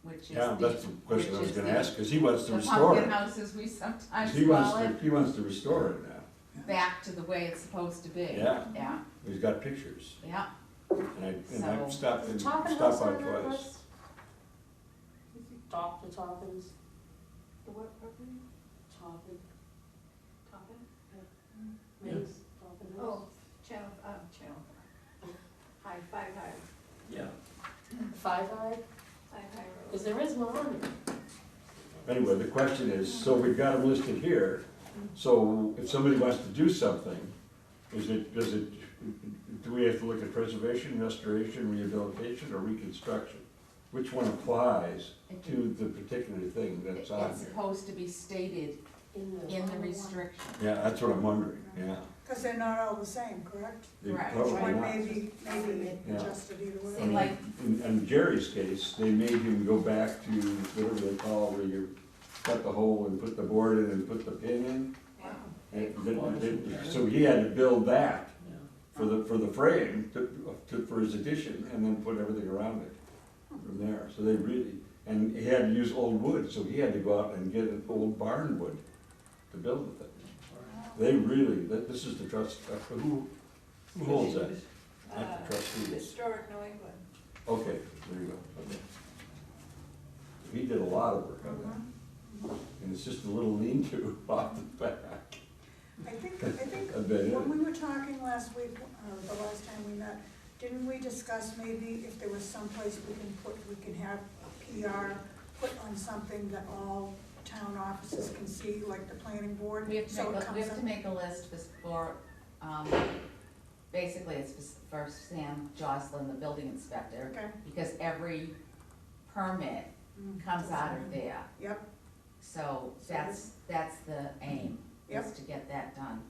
which is Yeah, that's the question I was which is gonna the- ask, cause he wants to the restore pumpkin it. houses we sometimes He call it, wants to restore it now. back to the way it's supposed to be. Yeah. Yeah, He's got pictures, yeah. and I've So- stopped Is Talking by House on that twice. list? Dr. Toppins, The what property? Toppin, Toppin? Mace, Toppin House. Oh, Channel, Five High, Yeah. 5 Eye, Five High Road. because there is one on it. Anyway, the question is, so we've got them listed here, so if somebody wants to do something, do we have to look at preservation, restoration, rehabilitation, or reconstruction? Which one applies to the particular thing that's on It's here? supposed to be stated in the restriction. Yeah, that's what I'm wondering, yeah. because they're not all the same, correct? They Correct. probably One not. may be Yeah. adjusted either way. See, like- In Jerry's case, they made him go back to whatever they call where you cut the hole and put the board in and put the pin in. Wow. So he had to build that Yeah. for the frame for his addition, and then put everything around it from there. So they really, and he had to use old wood, so he had to go out and get an old barn wood to build the thing. They really, this is the trust, who holds that? Not the trustees. Historic New England. Okay, there you go, okay. He did a lot of work on that, and it's just a little lean-to off the back. I think I bet it when is. we were talking last week, the last time we met, didn't we discuss maybe if there was someplace we can have a PR put on something that all town offices can see, like the planning board? We have to so it make, we comes have to up- make a list for, basically it's for Sam Jocelyn, the building inspector, Okay. because every permit comes out of there. Yep, So that's the aim, is Yep. to get that done.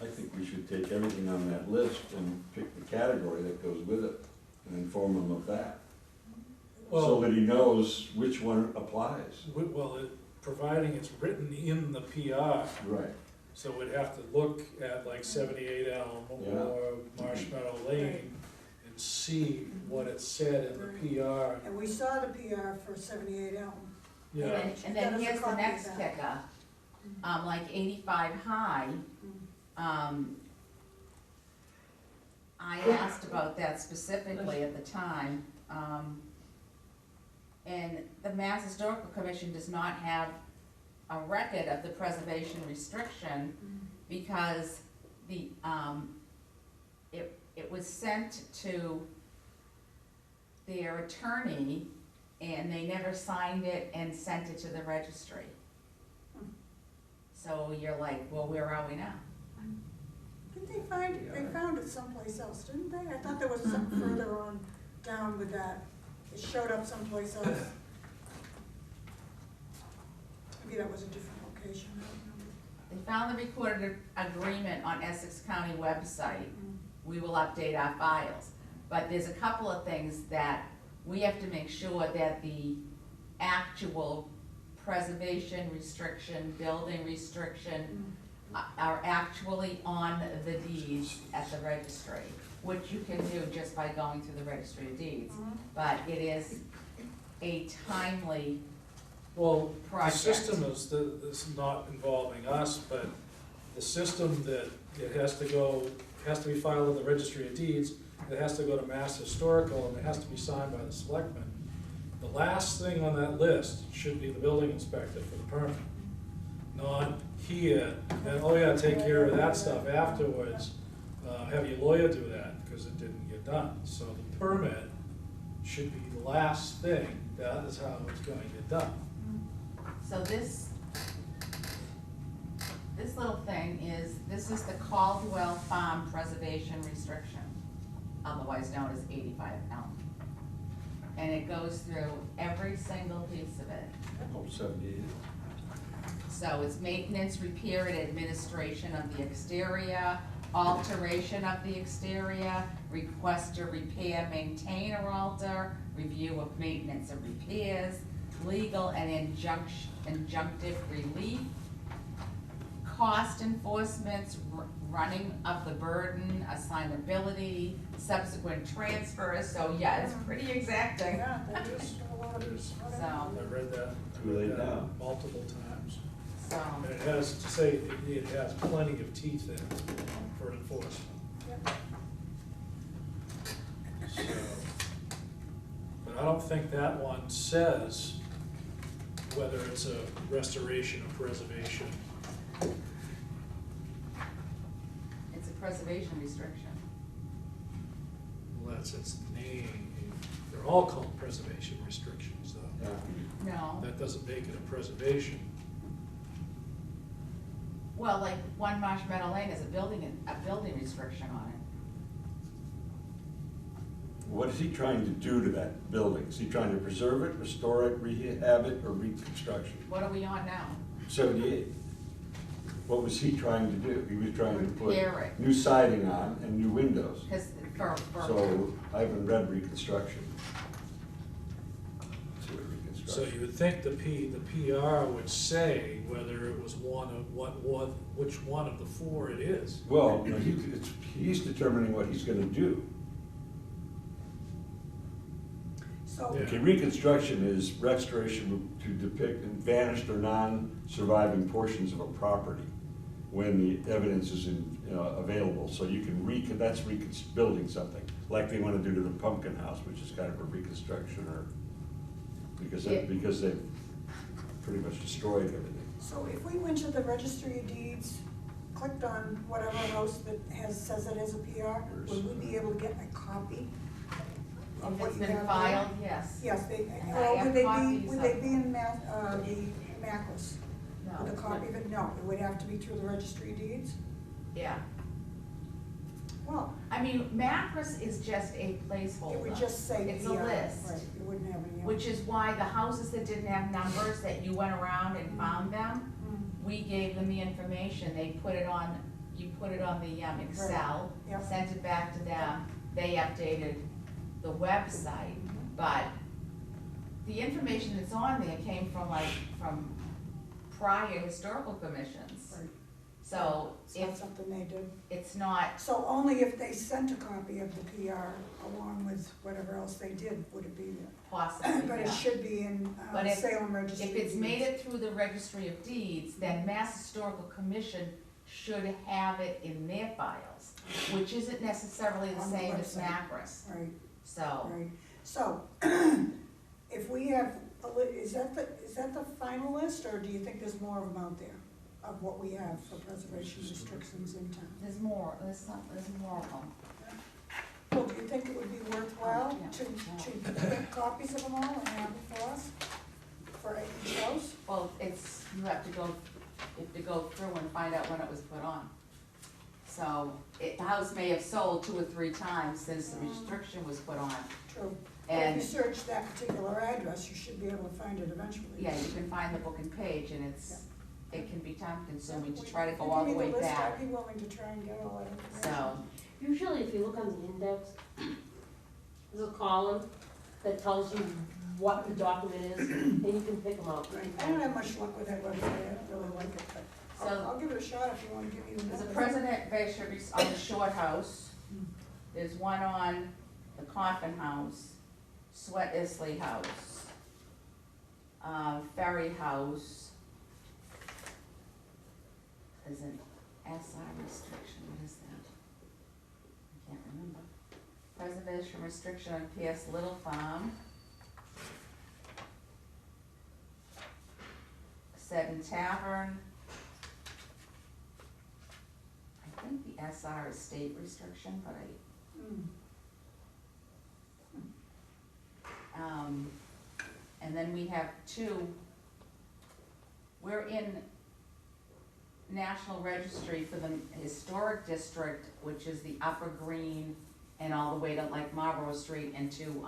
I think we should take everything on that list and pick the category that goes with it, and inform him of that. So Well, that he knows which one applies. providing it's written in the PR, Right. so we'd have to look at like 78 Elm Yeah. or Marshmallow Lane and see what it said in the PR. and we saw the PR for 78 Elm. Yeah, And That then is a here's the copy of next that. kicker, like 85 High, I asked about that specifically at the time, and the Mass Historical Commission does not have a record of the preservation restriction because it was sent to their attorney and they never signed it and sent it to the registry. So you're like, well, where are we now? Didn't they find it, they found it someplace else, didn't they? I thought there was something further on down with that. It showed up someplace else. Maybe that was a different location, I don't remember. They found the recorded agreement on Essex County website. We will update our files. But there's a couple of things that we have to make sure that the actual preservation restriction, building restriction are actually on the deeds at the registry, which you can do just by going through the registry of deeds. But it is a timely well, the project. system is not involving us, but the system that it has to be filed with the Registry of Deeds, it has to go to Mass Historical, and it has to be signed by the selectmen. The last thing on that list should be the building inspector for the permit, not here, and, oh yeah, take care of that stuff afterwards. Have your lawyer do that, because it didn't get done. So the permit should be the last thing, that is how it's gonna get done. So this little thing this is the Caldwell Farm Preservation Restriction, otherwise known as 85 Elm. And it goes through every single piece of it. Oh, 78. So it's maintenance, repair, and administration of the exterior, alteration of the exterior, request to repair, maintain, or alter, review of maintenance and repairs, legal and injunctive relief, cost enforcements, running of the burden, assignability, subsequent transfers, so yeah, it's pretty exacting. Yeah, that is a lot of, So, I read that, multiple times. so, And it has, to say, it has plenty of teeth in it for enforcement. yeah. So, but I don't think that one says whether it's a restoration or preservation. it's a preservation restriction. Well, that's its name. They're all called preservation restrictions, though. Yeah. No, That doesn't make it a preservation. well, like, One Marsh Meadow Lane is a building restriction on it. What is he trying to do to that building? Is he trying to preserve it, restore it, rehab it, or reconstruction? What are we on now? 78. What was he trying to do? He was trying to put Repair it. new siding on and new windows. Because for, So I haven't read reconstruction. Let's see what So reconstruction. you would think the PR would say whether it was which one of the four it is. Well, you know, he's determining what he's gonna do. So, Yeah. Okay, reconstruction is restoration to depict vanished or non-surviving portions of a property when the evidence is available. So you can that's building something, like they want to do to the pumpkin house, which is kind of a reconstruction, or because they've pretty much destroyed everything. so if we went to the registry of deeds, clicked on whatever house that says it is a PR, would we be able to get a copy of if what it's you been have filed, there? yes. Yes, I or have would they copies be, would of- they be in the Mackless? No. With a copy of it? No, it would have to be through the registry of deeds? Yeah, Well, I mean, Macris is just a placeholder. it would just say PR. It's a list. Right, it wouldn't have any. Which is why the houses that didn't have numbers, that you went around and found them, Mm, we gave them the information, they put it on, you put it on the Excel, Yep. sent it back to them, they updated the website, but the information that's on there came from prior historical commissions. Right. So It's not if something they did. it's not, So only if they sent a copy of the PR along with whatever else they did, would it be there? possibly, But it yeah. should be in But if- Salem Registry of If it's made Deeds. it through the Registry of Deeds, then Mass Historical Commission should have it in their files, which isn't necessarily the On the same as website. Macris, Right, so. right. So, if we have, is that the final list, or do you think there's more of them out there? Of what we have for preservation restrictions in town? There's more of them. Well, do you think it would be worthwhile Yeah. to get copies of them all and have them for us? For each house? Well, you have to go through and find out when it was put on. So, the house may have sold 2 or 3 times since the restriction was put on. True. But And, if you search that particular address, you should be able to find it eventually. yeah, you can find the book and page, and it can be time consuming to try to go all the way If you give me the list, back, I'd be willing to try and get all that information. so. Usually if you look on the index, there's a column that tells you what the document is, and you can pick them out. Right. I don't have much luck with that website, I don't really like it, but So- I'll give it a shot if you wanna give me the There's a number. preservation on the Short House, there's one on the Coffin House, Sweat Isley House, Ferry House. There's an SI restriction, what is that? I can't remember. Preservation restriction on P.S. Little Farm. Seddon Tavern. I think the SR is state restriction, but and then we have 2, we're in National Registry for the Historic District, which is the Upper Green and all the way to like Marlborough Street and to,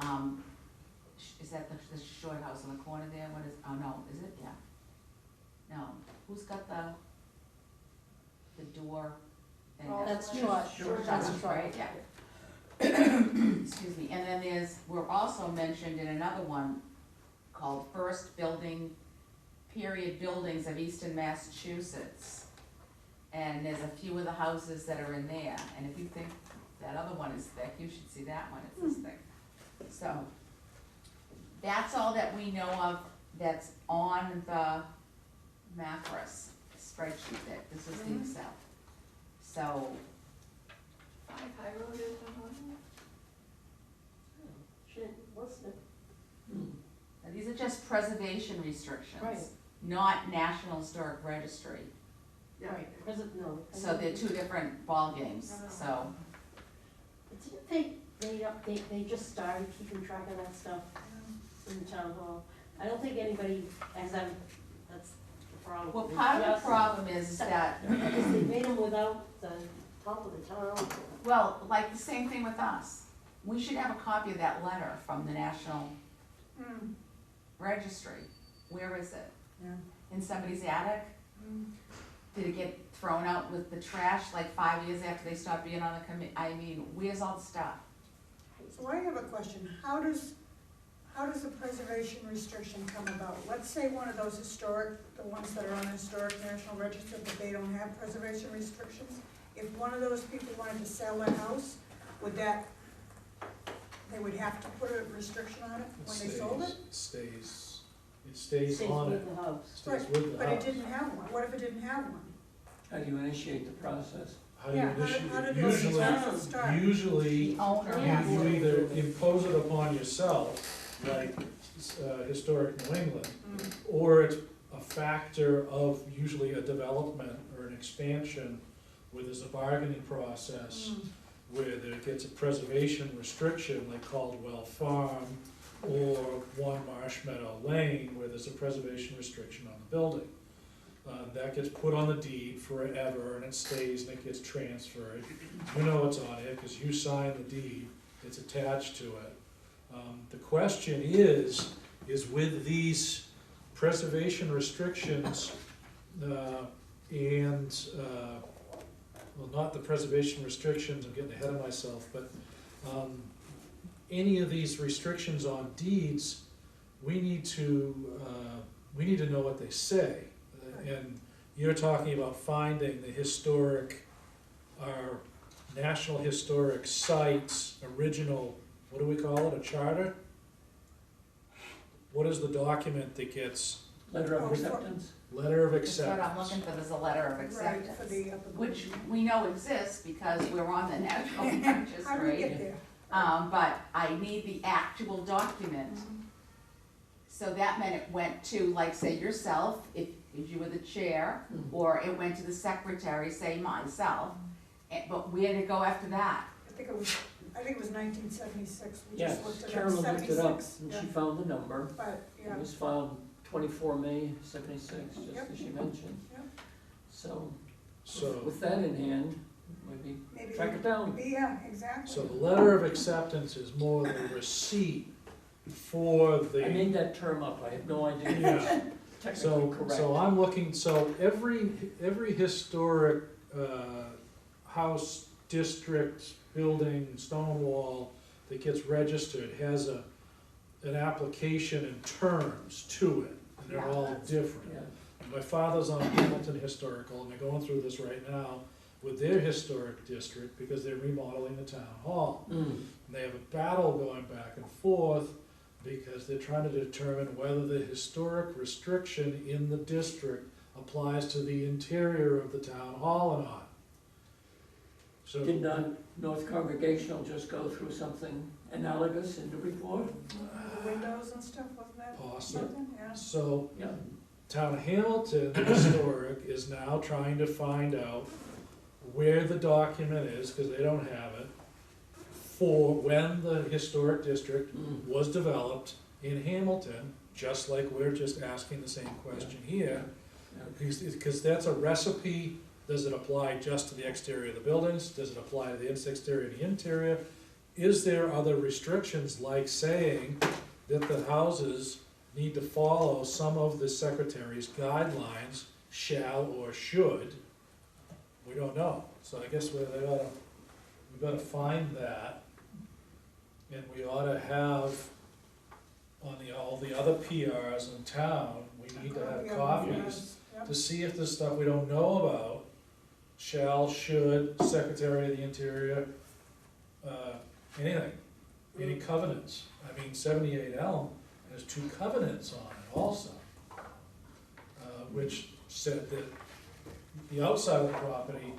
is that the short house on the corner there? What is, oh no, is it? Yeah. No, who's got the door And Oh, That's George. George. That's George. right, yeah. Excuse me, and then we're also mentioned in another one called First Building, Period Buildings of Eastern Massachusetts. And there's a few of the houses that are in there, and if you think that other one is thick, you should see that one, it's this thick. So, that's all that we know of that's on the Macros spreadsheet, that this is the Excel. So, 5 High Road isn't on Shit, what's the, now these are just preservation restrictions. Right. Not National Historic Registry, there. right, present, no. so they're two different ballgames, so. Didn't they just started keeping track of that stuff in the town hall? I don't think anybody has ever, that's the problem. Well, They part of the just- problem is that, Because they made them without the help of the town. well, like the same thing with us. We should have a copy of that letter from the National Mm, Registry. Where is it? yeah. In somebody's attic? Mm. Did it get thrown out with the trash like 5 years after they stopped being on the I mean, where's all the stuff? So I have a question, how does the preservation restriction come about? Let's say one of those historic, the ones that are on the Historic National Register, but they don't have preservation restrictions. If one of those people wanted to sell their house, they would have to put a restriction on it when they sold it? It stays on it, with the house. stays Right, with the but it house. didn't have one, what if it didn't have one? How do you initiate the process? How do you Yeah, initiate how it? did those Usually, houses start? usually, The owner Yeah. has you to- either impose it upon yourself, like Historic New England, Mm. or it's a factor of usually a development or an expansion where there's a bargaining process Mm. where there gets a preservation restriction like Caldwell Farm or One Marsh Meadow Lane where there's a preservation restriction on the building. That gets put on the deed forever and it stays and it gets transferred. You know it's on it because you signed the deed, it's attached to it. The question is with these preservation restrictions, well, not the preservation restrictions, I'm getting ahead of myself, but, any of these restrictions on deeds, we need to know what they say. And you're talking about finding the historic, our National Historic Sites, original, what do we call it, a charter? What is the document that gets Letter of Oh, acceptance? letter of That's what I'm acceptance? looking for, there's a letter of Right, for acceptance, the upper. which we know exists because we're on the National How do we Registry. get there? But I need the actual document. So that meant it went to, like, say yourself, if you were the chair, or it went to the secretary, say myself. But where did it go after that? I think it was 1976, we Yes, just looked it up, Carolyn looked it up 76, and yeah. she found the number. But, yeah, It was filed 24 May 76, just Yep. as she mentioned. Yep. So, So, with that in hand, maybe maybe, track it down. yeah, exactly. so the letter of acceptance is more the receipt for the. I made that term up, I have no idea if Yeah. it's technically So, correct. so I'm looking, so every historic, house, district, building, stone wall that gets registered has an application and terms to it, and they're all different. Yeah. My father's on Hamilton Historical, and they're going through this right now with their historic district, because they're remodeling the town hall. Mm. And they have a battle going back and forth, because they're trying to determine whether the historic restriction in the district applies to the interior of the town hall or not. So, Did not North Congregational just go through something analogous in the report? The windows and stuff, wasn't that possible. something, yeah? So, Yeah. Town of Hamilton Historic is now trying to find out where the document is, because they don't have it, for when the historic district Mm. was developed in Hamilton, just like we're just asking the same question here. Yeah. Because that's a recipe, does it apply just to the exterior of the buildings, does it apply to the exterior and the interior? Is there other restrictions, like saying that the houses need to follow some of the secretary's guidelines, shall or should? We don't know, so I guess we gotta find that, and we ought to have, on all the other PRs in town, we need to have copies to see if there's stuff we don't know about. Shall, should, Secretary of the Interior, anything, any covenants. I mean, 78 Elm, there's 2 covenants on it also, which said that the outside of the property,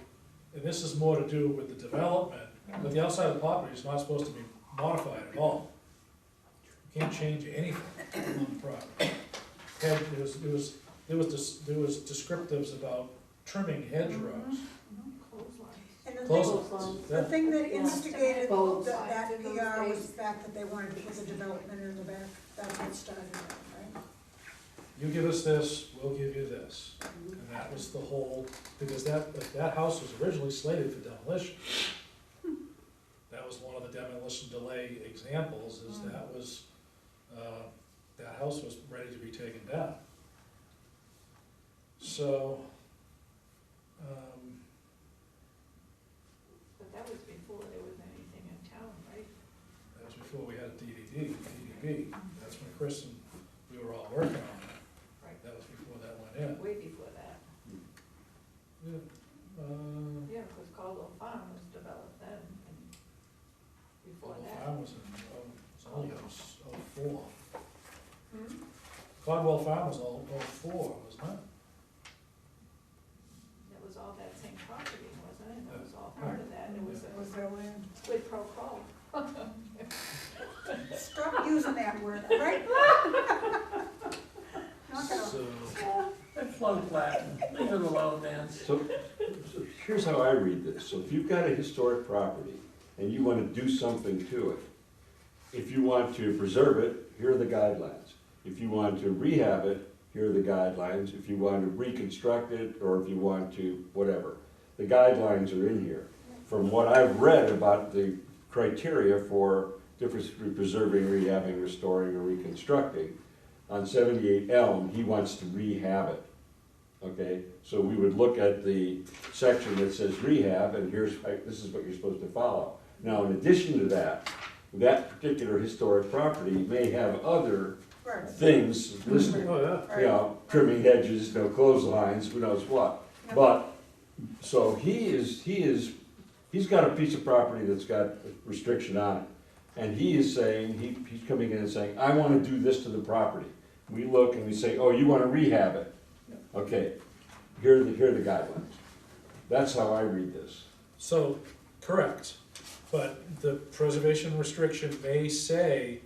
and this is more to do with the development, but the outside of the property is not supposed to be modified at all. You can't change anything on the property. There was descriptives about trimming hedgerows. And the Clotheslines. the thing that instigated Both. that PR was the fact that they wanted to put the development in the back, that's what started it, right? You give us this, we'll give you this. And that was the whole, because that house was originally slated for demolition. That was one of the demolition delay examples, is that house was ready to be taken down. So, But that was before there was anything in town, right? that was before we had a DDB, that's when Chris and we were all working on it. Right. That was before that went in. Way before that. Yeah, Yeah, because Caldwell Farm was developed then, and before Caldwell that. Farm was in, it was only 04. Hmm? Caldwell Farm was all 04, wasn't it? It was all that same property, wasn't it? It was all part of that, it was It was a their land. quid pro quo. Stop using that word, all right? Knock it off. So, It flowed flat, leave it alone, man. So here's how I read this. So if you've got a historic property and you want to do something to it, if you want to preserve it, here are the guidelines. If you want to rehab it, here are the guidelines. If you want to reconstruct it, or if you want to whatever, the guidelines are in here. From what I've read about the criteria for difference between preserving, rehabbing, restoring, or reconstructing, on 78 Elm, he wants to rehab it. Okay, so we would look at the section that says rehab, and this is what you're supposed to follow. Now, in addition to that, that particular historic property may have other Right. things listed. oh, yeah. You know, trimming hedges, no clotheslines, who knows what. Yep. But, so he's got a piece of property that's got a restriction on it. And he is saying, he's coming in and saying, I wanna do this to the property. We look and we say, oh, you wanna rehab it? Okay, here are the guidelines. That's how I read this. So, correct, but the preservation restriction may say,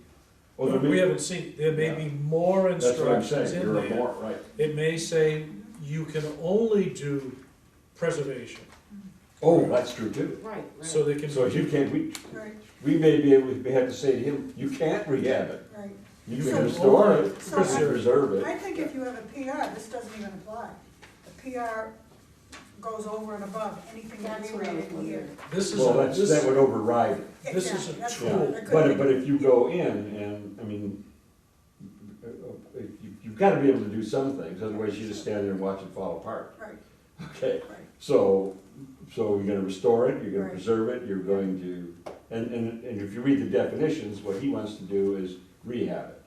Well, there we may- haven't seen, there may be more That's what I'm instructions saying, in there are there. more, right. It may say you can only do preservation, Oh, that's true too. Right, so they can. So if you can't, Right, we may be able, we have to say to him, you can't rehab it. right. You So can restore only it, So- preserve it. I think if you have a PR, this doesn't even apply. The PR goes over and above anything that That's we what I was read in wondering. here. This is, Well, that this, would override it. This is Exactly, a that's tool. what- that could be- But if you go in and, I mean, you've gotta be able to do some things, otherwise you just stand there and watch it fall apart. Right, Okay, right. so you're gonna restore it, you're gonna Right. preserve it, you're going to, and if you read the definitions, what he wants to do is rehab it.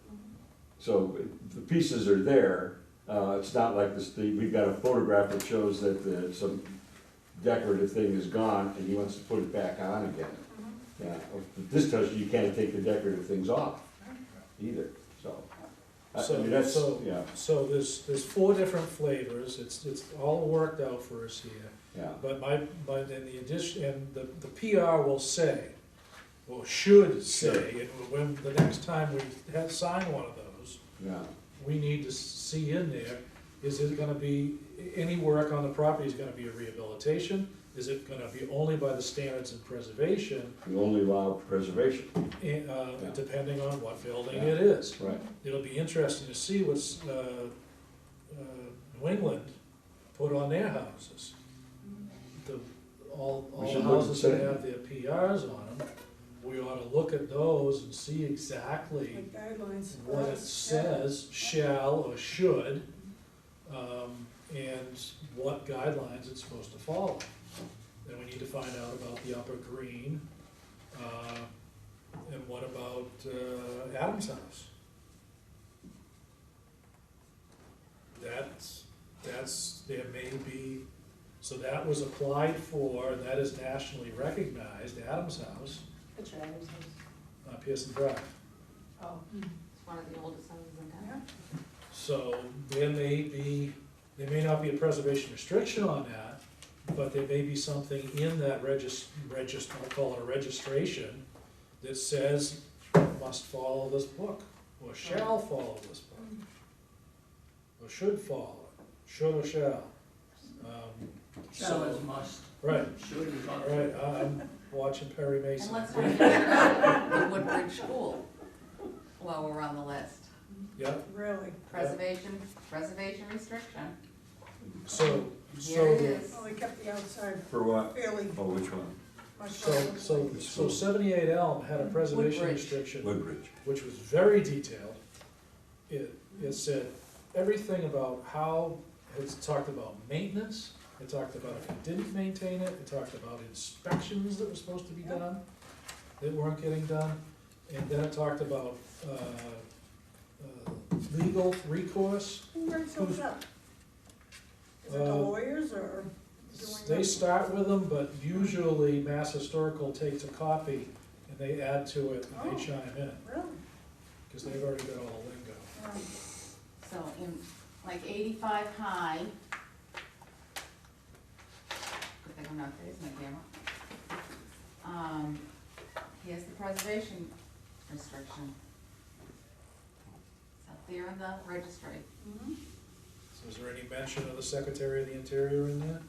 So the pieces are there, it's not like this, we've got a photograph that shows that some decorative thing is gone and he wants to put it back on again. Mhm. Yeah, this tells you you can't take the decorative things off either, so. I mean, that's, So- yeah, so there's 4 different flavors, it's all worked out for us here. yeah. But in the addition, and the PR will say, or should say, and when, the next time we sign one of those, Yeah, we need to see in there, is it gonna be, any work on the property is gonna be a rehabilitation? Is it gonna be only by the standards of preservation, we only allow preservation, depending on what building Yeah. it is? right. It'll be interesting to see what's, New England put on their houses. All We the should look and houses that see. have their PRs on them, we ought to look at those and see exactly Like guidelines. for what it us. says, shall or should, and what guidelines it's supposed to follow. Then we need to find out about the upper green. And what about Adam's house? There may be, so that was applied for, and that is nationally recognized, Adam's house, Which Adam's house? Pearson Drive. Oh, it's one of the oldest houses in town. So there may not be a preservation restriction on that, but there may be something in that I'll call it a registration, that says must follow this book, or shall follow this book, or should follow it, should or shall. Shall is must, Right, should is ought. right, I'm watching Perry And Mason. let's not forget about the Woodbridge School while we're on the list. Yeah, Really? Preservation restriction. so, Here it so, is. Well, they kept the outside For what? fairly Oh, which one? much. so 78 Elm had a preservation Woodbridge. restriction, Woodbridge. which was very detailed. It said everything about how, it talked about maintenance, it talked about if you didn't maintain it talked about inspections that were supposed to be done, that weren't getting done, and then it talked about, legal recourse. Who writes those up? Is it the Uh, lawyers or doing They them? start with them, but usually Mass Historical takes a copy and they add to it and Oh. they chime in, Really? because they've already got all the lingo. Right. So in like 85 high. Good thing I'm not facing the camera. Here's the preservation restriction. It's up there in the registry. Mhm. So is there any mention of the Secretary of the Interior in there?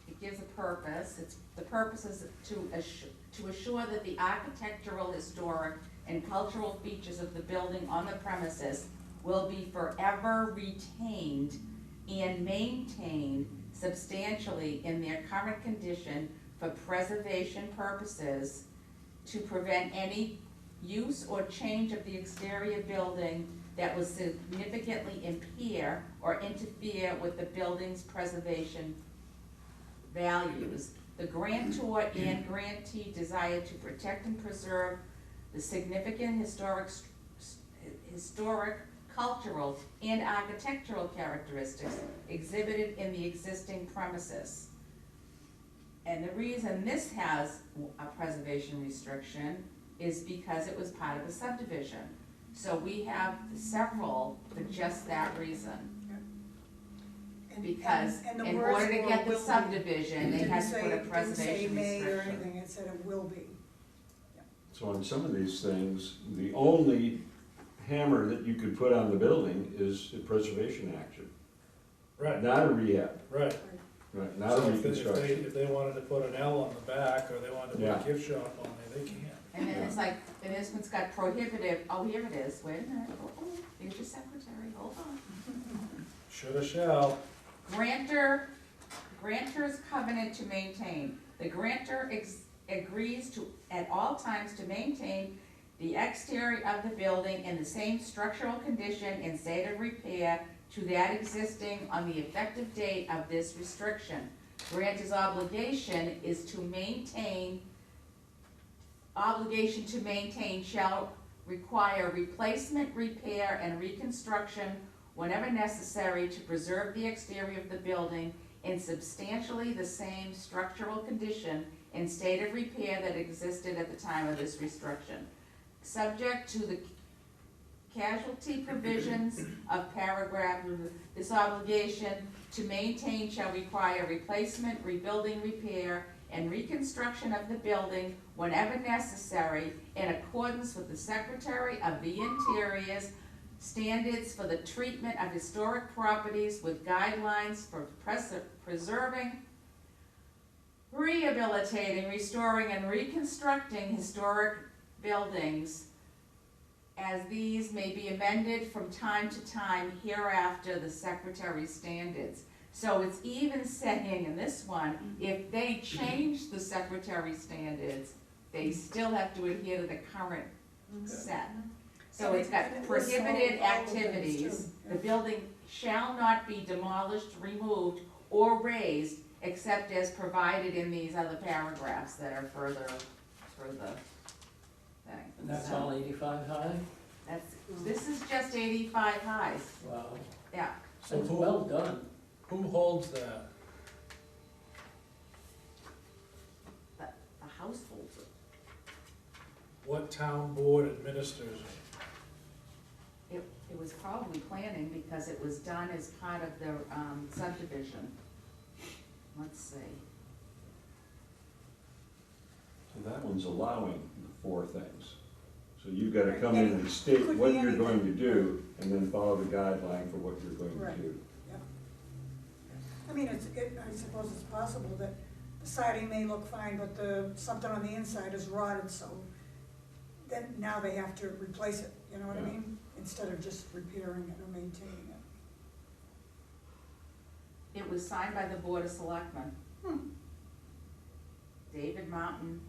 It gives a purpose. The purpose is to assure that the architectural, historic, and cultural features of the building on the premises will be forever retained and maintained substantially in their current condition for preservation purposes, to prevent any use or change of the exterior building that will significantly impair or interfere with the building's preservation values. The grantor and grantee desire to protect and preserve the significant historic, cultural, and architectural characteristics exhibited in the existing premises. And the reason this has a preservation restriction is because it was part of a subdivision. So we have several for just that reason. And- Because and the in words order to were get the will be. subdivision, they Didn't had to say- put a Didn't say preservation may or restriction. anything, it said it will be. So on some of these things, the only hammer that you could put on the building is a preservation action, Right, not a rehab, right. right, not So a if they- reconstruction. if they wanted to put an L on the back, or they wanted to put Yeah. a gift shop on there, they can. And then it's like, and this one's got prohibitive, oh, here it is, wait a minute, oh, here's your secretary, hold on. Should or shall, Grantor's covenant to maintain. The grantor agrees to, at all times, to maintain the exterior of the building in the same structural condition and state of repair to that existing on the effective date of this restriction. Grantor's obligation shall require replacement, repair, and reconstruction whenever necessary to preserve the exterior of the building in substantially the same structural condition and state of repair that existed at the time of this restriction. Subject to the casualty provisions of paragraph, this obligation to maintain shall require replacement, rebuilding, repair, and reconstruction of the building whenever necessary in accordance with the Secretary of the Interior's standards for the treatment of historic properties with guidelines for preserving, rehabilitating, restoring, and reconstructing historic buildings, as these may be amended from time to time hereafter the Secretary's standards. So it's even saying in this one, if they change the Secretary's standards, they still have to adhere to the current set. So And it's it- got and it lists prohibited all of those activities, too, the yeah. building shall not be demolished, removed, or raised except as provided in these other paragraphs that are further through the thing. And that's So, all 85 high? this is just 85 highs, Wow, yeah. So that's who, well done. who holds that? The house holds it. What town board administers it? It was probably planning because it was done as part of the subdivision. Let's see. So that one's allowing the 4 things. So you've gotta come in and state Could what be you're anything. going to do, and then follow the guideline for what you're going Right. to do. I mean, I suppose it's possible that the siding may look fine, but something on the inside is rotted, so then now they have to replace it, you know what I Yeah. mean? Instead of just repairing it or maintaining it. It was signed by the Board of Selectmen. Hmm. David Mountain,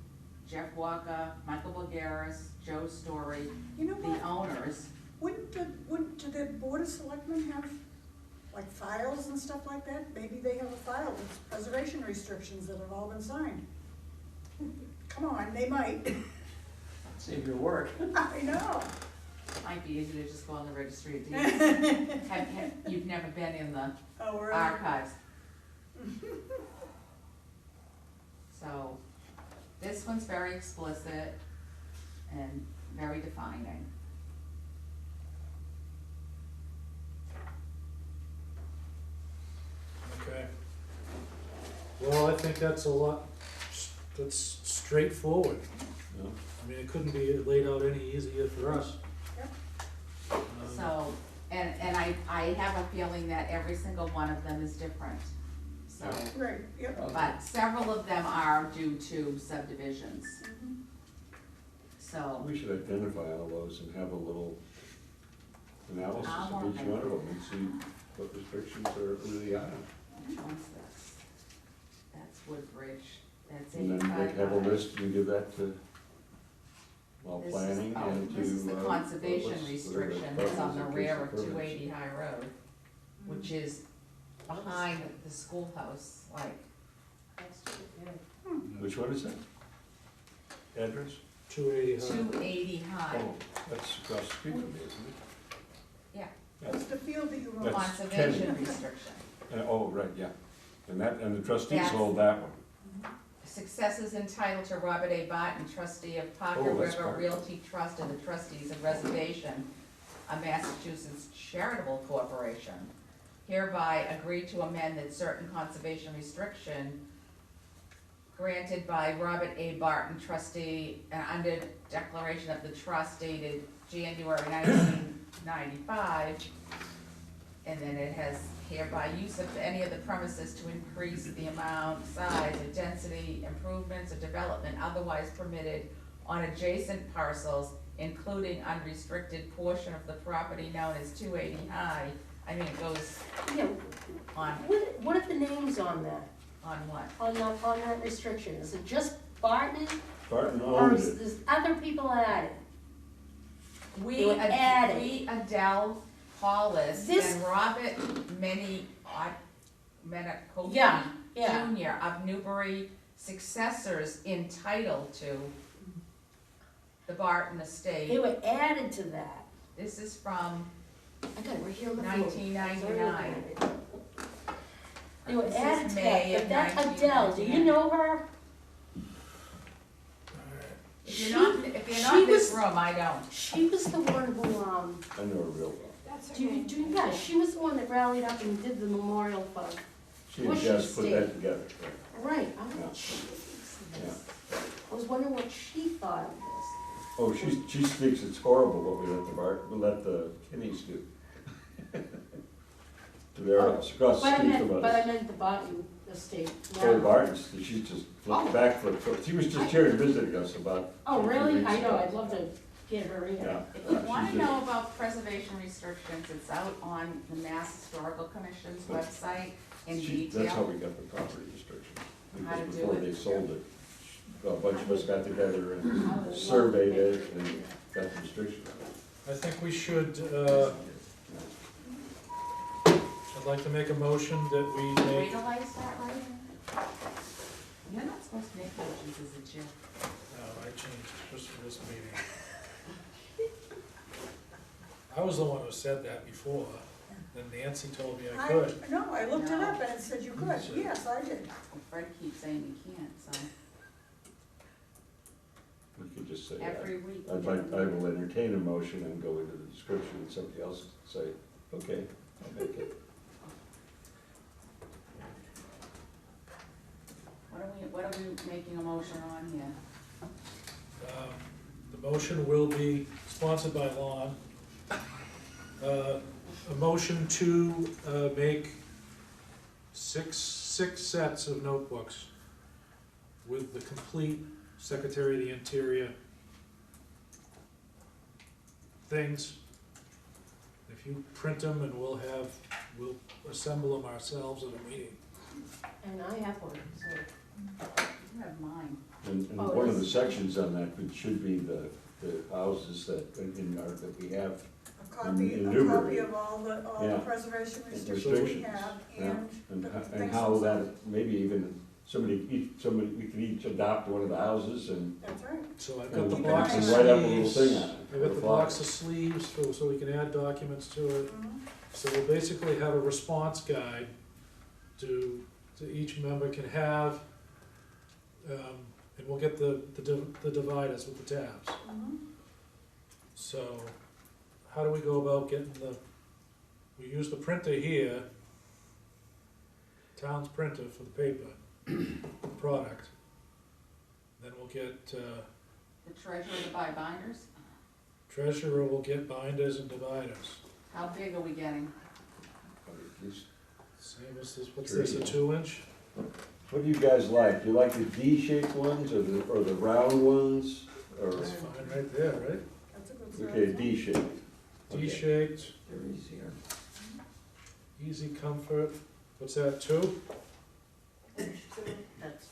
Jeff Walker, Michael Bulgaris, Joe Story, You know the what? owners. Wouldn't the Board of Selectmen have, like, files and stuff like that? Maybe they have a file with preservation restrictions that have all been signed. Come on, they might. Save your work. I know. Might be easy to just go on the registry of deeds. You've never been in the Oh, really? archives. So, this one's very explicit and very defining. Okay. Well, I think that's a lot, that's straightforward. No? I mean, it couldn't be laid out any easier for us. Yep. So, and I have a feeling that every single one of them is different, so. Right, yep. But several of them are due to subdivisions, Mhm. so. We should identify all those and have a little analysis I'm of each working. one of them and see what restrictions are really on. Which one's this? That's Woodbridge, that's And then they 85. have a list, you give that to, well, This is- planning oh, and to. This is the conservation what's- restriction whatever that's on the departments rear that of increase the 280 High Road, which is behind the schoolhouse, like, permits. Which one is that? Address? 280 high. 280 High. Oh, that's across the street from me, isn't it? Yeah. It's the field that you That's want. Conservation Kenny. restriction. Oh, right, yeah. And the trustees That's- hold that one. Successes entitled to Robert A. Barton, trustee of Parker Oh, that's River fine. Realty Trust and the trustees of Reservation, a Massachusetts charitable corporation, hereby agree to amend that certain conservation restriction granted by Robert A. Barton, trustee, under declaration of the trust dated January 1995, and then it has hereby use of any of the premises to increase the amount, size, or density, improvements, or development otherwise permitted on adjacent parcels, including unrestricted portion of the property known as 280 High. I mean, it goes Yeah, on, what are the names on that, on what? on that restriction? Is it just Barton, Barton or owned is it. there's other people added? We, were added. we, Adele Hollis, This- and Robert Menicotti Yeah, yeah. Junior of Newbury, successors entitled to the Barton They estate. were added to that. This is from, I got it right here on the phone. 1999. They were This is added to May that, of but that's Adele, do you 1999. know her? If you're not, if you're She not in this was- room, I don't. She was the one who, I know her real well. yeah, she was the one that rallied up and did the memorial fund. She and Bush Jess put that estate. together. Right, Yeah. I was wondering what she thought of this. Oh, she thinks it's horrible what we let the Kinneys do. To their house, across the But I street from meant, but I us. meant the Barton estate. Oh, now. Barton's, she just flipped Oh. back, she was just here visiting us about. Oh, 2 really? weeks I know, ago. I'd love to get her in. Yeah. If you wanna She did. know about preservation restrictions, it's out on the Mass Historical Commission's website in That's how detail. we got the property restriction, How to because do before it. they sold it, a bunch of us got together I and would surveyed love to it and got the restriction on it. I think we should, I'd like to make a motion that we Wait make, till I start writing. You're not supposed to make motions as a chair. no, I changed just for this meeting. I was the one who said that before, then Nancy told me I could. No, I looked it up and it said you could, yes, I did. Fred keeps saying you can't, so We could just say that. every week. I will entertain a motion and go into the description, and somebody else say, okay, I'll make it. What are we making a motion on here? The motion will be sponsored by Lon. A motion to make six sets of notebooks with the complete Secretary of the Interior things. If you print them, and we'll we'll assemble them ourselves at a meeting. And I have one, so. You have mine. And Oh, one of the yes. sections on that should be the houses that we have. A copy Enumerate. of all the Yeah. preservation restrictions we Restrictions, have yeah. and the And things how themselves. that, maybe even we could each adopt one of the houses and That's right. So I've and got the keep box an of eye write up a little sleeves. thing on it. I've got the box of sleeves so we can add documents to it. Mhm. So we'll basically have a response guide to each member can have, and we'll get the dividers with the tabs. Mhm. So, how do we go about getting we use the printer here, town's printer for the paper, the product. Then we'll get, The treasurer to buy binders? treasurer will get binders and dividers. How big are we getting? At least- Same as this, what's this, a 2-inch? What do you guys like? Do you like the D-shaped ones or the round ones? Or, That's fine right there, right? That's a good size. okay, D-shaped. Okay. D-shaped, They're easier. easy comfort, what's that, 2? That's.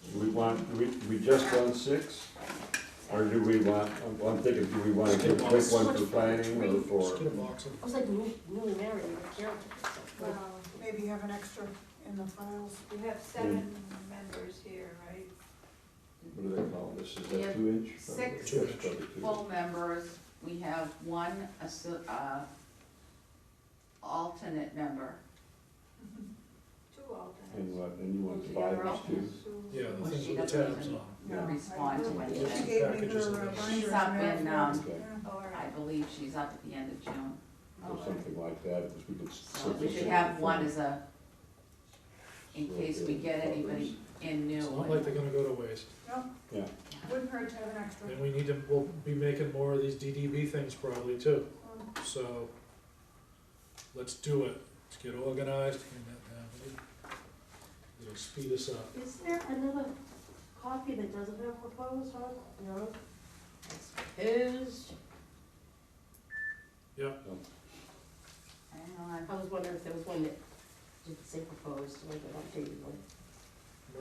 We just want 6? Or do we want, I'm thinking, do we want to get a quick one for planning or Just for? get a box of I was like newly married, I can't. Well, maybe have an extra in the files. You have 7 members here, right? What do they call this? Is We that have 2-inch? 6 That's probably 2. full members. We have one alternate member. 2 alternates. And what, and you want Would you get her dividers out? too? Yeah, the Well, things she with the doesn't tabs even on. No, respond to I- anything. She gave me Packages her of those. binders. She's up and in, everything. Okay. Yeah. All I right. believe she's up at the end of June. Or something like that, because we could. So we should have one as in case we get anybody in new. It's not like they're gonna go to waste. No, Yeah, wouldn't hurt to have an extra. And we'll be making more of these DDB things probably too. Um, So, let's do it. Let's get organized. Hand that down. It'll speed us up. Is there another copy that doesn't have proposed on it? No? It's proposed. Yep. Hang on. I was wondering if there was one that didn't say proposed, like an updated one.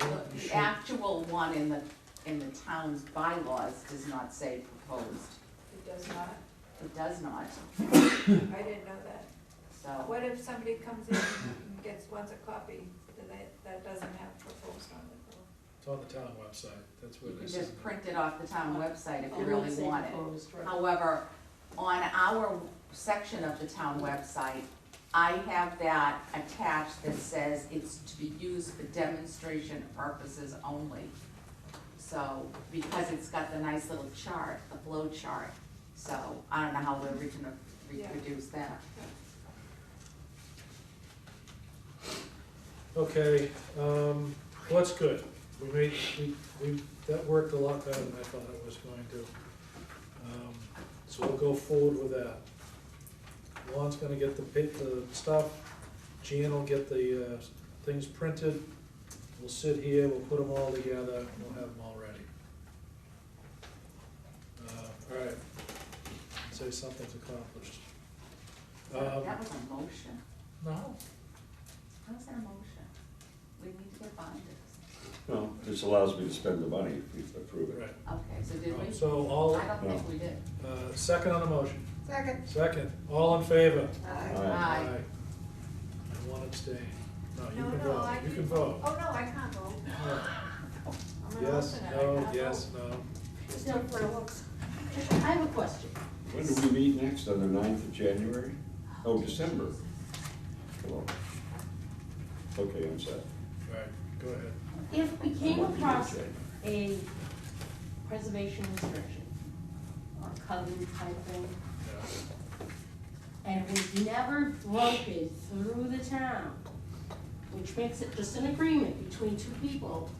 No, you The should- actual one in the town's bylaws does not say proposed. It does not? It does not, I didn't know that. so. What if somebody comes in and wants a copy, that doesn't have proposed on it? It's on the town website. That's where You they can send just it. print it off the town website if you It really would say want it. proposed, right. However, on our section of the town website, I have that attached that says it's to be used for demonstration purposes only. So, because it's got the nice little chart, the flow chart, so I don't know how we're gonna reproduce that. Okay, well, that's good. That worked a lot better than I thought it was going to. So we'll go forward with that. Lon's gonna get the stuff, Jan will get the things printed. We'll sit here, we'll put them all together, and we'll have them all ready. All right, say something's accomplished. That was a motion. No, How is that a motion? We need to get binders. no, this allows me to spend the money if we approve it. right. Okay, so did we? So all, I don't think we did. second on the motion. Second. Second, all in favor? Aye. Aye. Aye. and one abstain. No, you No, can no, vote, I you can can vote. Oh, no, I can't vote. Yeah. I'm an Yes, alternate, I no, can't yes, vote. no. Just look for looks. I have a question. When do we meet next, on the 9th of January? Oh, December. Well, okay, I'm set. All right, go ahead. If we I came want to meet in across January. a preservation restriction or covenant type thing, Yeah. and we never broke it through the town, which makes it just an agreement between two people.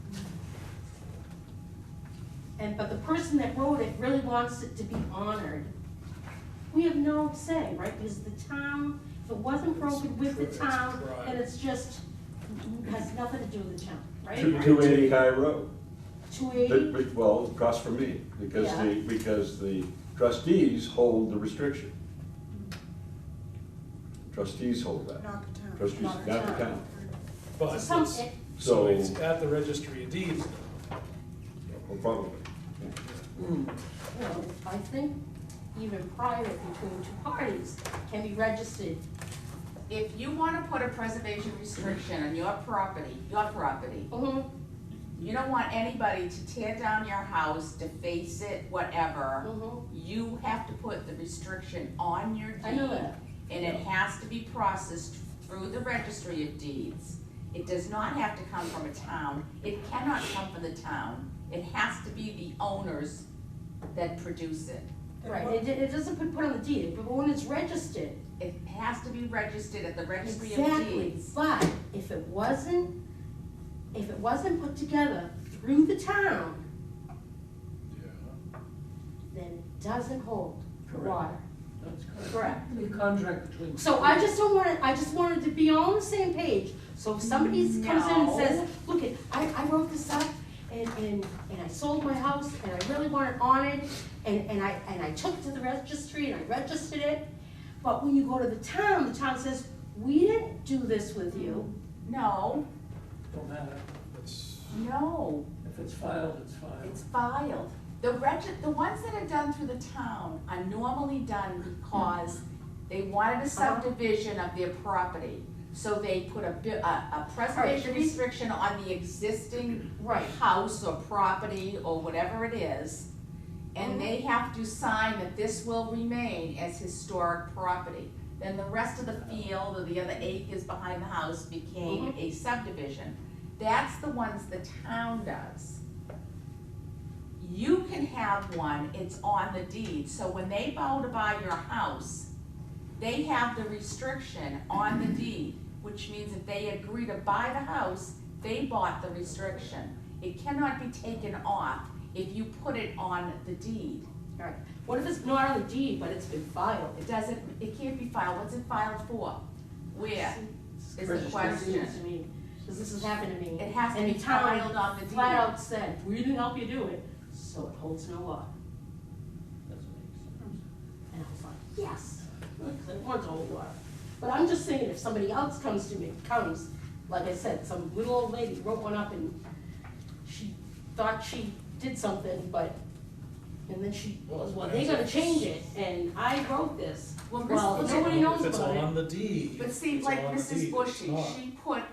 But the person that wrote it really wants it to be honored. We have no say, right? Because the town, if it wasn't broken with the It's town, private. then it's just, has nothing to do with the town, right? 280 High Road. 280? Well, across from me, because Yeah. because the trustees hold the restriction. Trustees hold that. Not the town. Trustees, Not not the the town. town. But So some, it's, it- so So- it's at the registry of deeds. Well, probably. well, I think even private between two parties can be registered. If you wanna put a preservation restriction on your property, Mhm. you don't want anybody to tear down your house, deface it, whatever. Mhm. You have to put the restriction on your deed. I know that. And it has to be processed through the registry of deeds. It does not have to come from a town. It cannot come from the town. It has to be the owners that produce it. Right, it doesn't put on the deed, but when it's registered, It has to be registered at the registry of exactly, deeds. but if it wasn't put together through the town, Yeah. then it doesn't hold Correct. water. That's correct. Correct. The contract between. So I just don't want it, I just wanted to be all on the same page, so if somebody comes in and No. says, look, I wrote this up, and I sold my house, and I really want it honored, and I took it to the registry, and I registered it, but when you go to the town says, we didn't do this with you. No, Don't matter. It's, no, If it's filed, it's filed. it's filed. The ones that are done through the town are normally done because they wanted a subdivision of their property. So they put a preservation Right. restriction on the existing Right. house or property or whatever it is. And they have to sign that this will remain as historic property. Then the rest of the field or the other acres behind the house became a subdivision. That's the ones the town does. You can have one, it's on the deed, so when they go to buy your house, they have the restriction on the deed, which means if they agree to buy the house, they bought the restriction. It cannot be taken off if you put it on the deed. Right. What if it's not on the deed, but it's been filed? It can't be filed, what's it filed for? Where is the Registry. question? To me, because this has happened to me. It has to And be the town filed on the deed. Flat out said, we didn't help you do it, so it holds no water. Doesn't make sense. And I was like, yes, it wants to hold water. But I'm just saying, if somebody else comes to me, like I said, some little old lady wrote one up and she thought she did something, and then she goes, well, they gotta change it, and I wrote this. Well, Well, Miss- nobody knows if it's about on it. the deed. But see, it's like on the Mrs. deed, Bushy, it's not. she put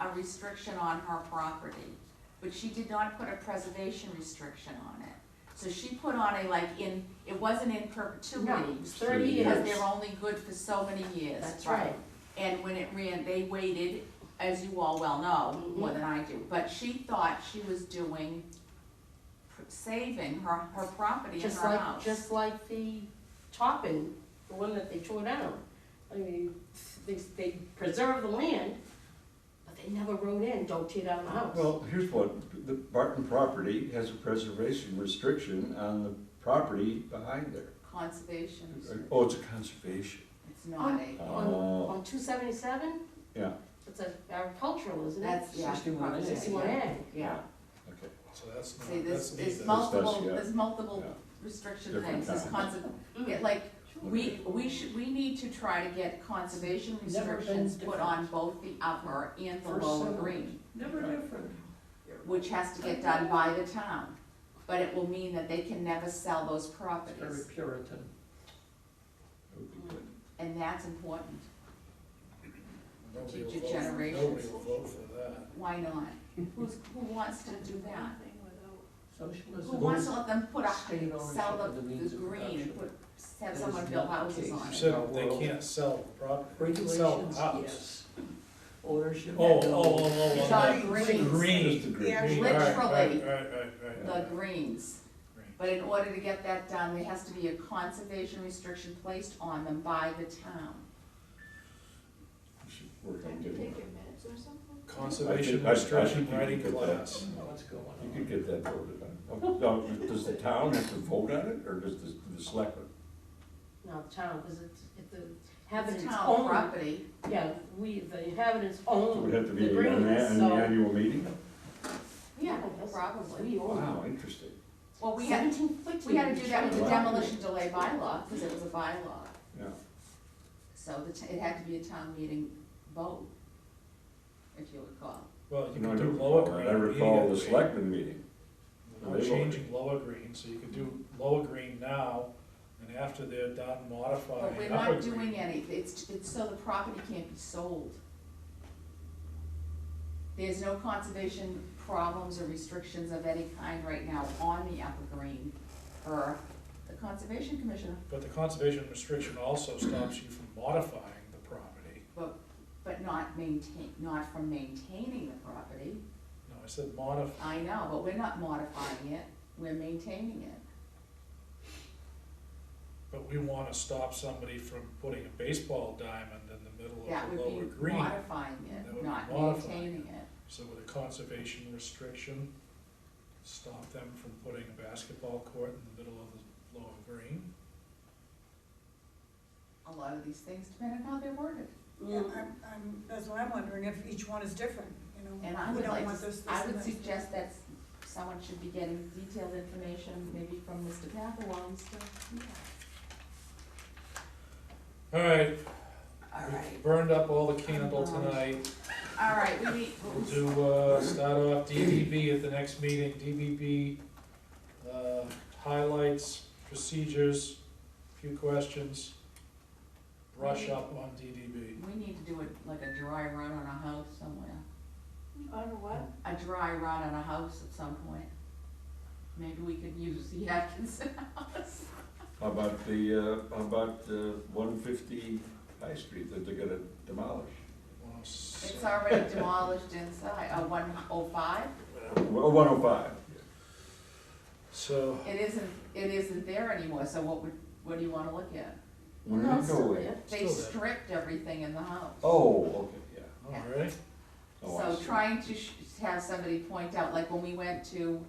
a restriction on her property, but she did not put a preservation restriction on it. So she put on it wasn't in perpetuity. No, it was 30 Because years. they're only good for so many years. That's right. And when it ran, they waited, as you all well know, more Mhm. than I do, but she thought she was doing, saving her property in her house. Just like the Toppin, the one that they tore down. I mean, they preserved the land, but they never wrote in, don't tear down the house. Well, here's what, the Barton property has a preservation restriction on the property behind there. Conservation, Oh, it's a conservation. it's not a, Oh. On 277, Yeah, it's agricultural, isn't it? that's, yeah. 61A. 61A. Yeah, okay. So that's not, see, that's there's neither. multiple, yeah. there's multiple Yeah. restriction Different things, there's kinds. yeah, like, we need to try to get conservation Never been restrictions put different. on both the upper and the First lower settlement. green, Never different. which has to get done by the town. But it will mean that they can never sell those It's very properties, Puritan. That would be good. and that's important. Nobody will future vote- generations. Nobody will vote for that. Why not? Who wants to do that? Nothing without Socialism. Who wants to let them put State up, sell ownership the of the means of green and production. put, have That someone is build not the houses case. on You it? said they can't sell the property, they can sell the Regulations, house. yes. Ownership. Oh, no. It's on on the greens. green. Just the green. Yeah. Green, Literally. right. The greens. Green. But in order to get that done, there has to be a conservation restriction placed on them by the town. We should work on Have to getting take that. your minutes or something? I Conservation think restriction you could writing get that. class. What's going on? You could get that voted on. Now, does the town have to vote on it, or does the selectmen? No, the town, because it's, the It's inhabitants town own, property. yeah, the inhabitants So it own would have to the be an greens, so. annual meeting? Yeah, Yes, probably. We own Wow, interesting. Well, we had, 1750. we had to do that with the Wow. demolition delay bylaw, because it was a bylaw. Yeah. So it had to be a town meeting vote, if you recall. Well, you No, could I do don't lower recall green that. I recall the immediately. selectmen meeting. We're not They changing lower green, so you could do lower green now, and after they're done modifying But we're upper not green. doing any, it's so the property can't be sold. There's no conservation problems or restrictions of any kind right now on the upper green for the Conservation Commission, But the conservation restriction also stops you from modifying the property. but not from maintaining the property. No, I said modify. I know, but we're not modifying it, we're maintaining it. But we wanna stop somebody from putting a baseball diamond in the middle That of the would lower be green. modifying That would it, be not modifying maintaining it. So with a conservation restriction, stop them from putting a basketball court in the middle of the lower green. A lot of these things depend on how they're worded. Yeah, that's what I'm wondering, if each one is different, you know? And I We would don't like, want this, I and would this. suggest that someone should be getting detailed information, maybe from Mr. Papelons to. All right, All we right, burned up all the candle tonight. all right, we need, We'll do, start off DBB at the next meeting, DBB, highlights, procedures, few questions, brush up on DDB. we need to do it like a dry run on a house somewhere. On what? A dry run on a house at some point. Maybe we could use the Atkinson house. How about the 150 High Street that they're gonna demolish? It's already demolished inside, 105. Well, 105. So, It isn't there anymore, so what do you wanna look at? Where did No, it it's go still away? there. They Still there. stripped everything in the house. Oh, okay, yeah. all right, Oh, I So see. trying to have somebody point out, like when we went to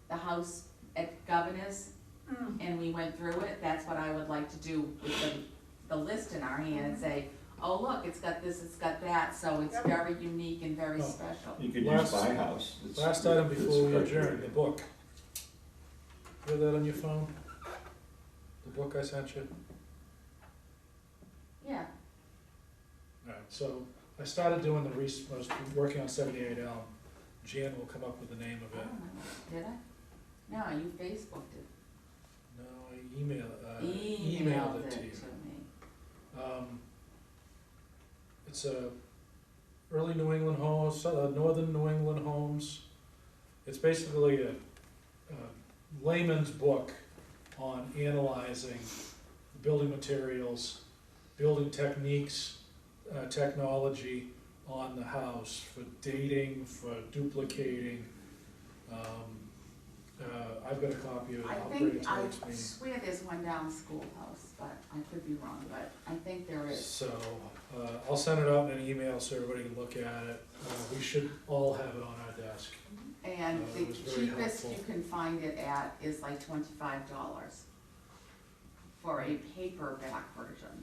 the house at Governor's Mm. and we went through it, that's what I would like to do with the list in our hand and say, oh, look, it's got this, it's got that, so it's Yep. very unique and very Oh. special. You could Last- use my house. It's- last item it's before we correct. adjourn, the book. You have that on your phone? The book I sent you? Yeah, Alright, so I started doing the I was working on 78 Elm. Jan will come up with the name of I it. don't know, did I? No, you Facebooked it. No, I emailed Emailed it it to you. to me. It's a early New England homes, northern New England homes. It's basically a layman's book on analyzing building materials, building techniques, technology on the house for dating, for duplicating. I've got a copy of it, I I'll bring it think, to I the next meeting. swear there's one down the schoolhouse, but I could be wrong, but I think there is. So, I'll send it out in an email so everybody can look at it. We should all have it on our desk. And the It was very cheapest you helpful. can find it at is like $25 for a paperback version.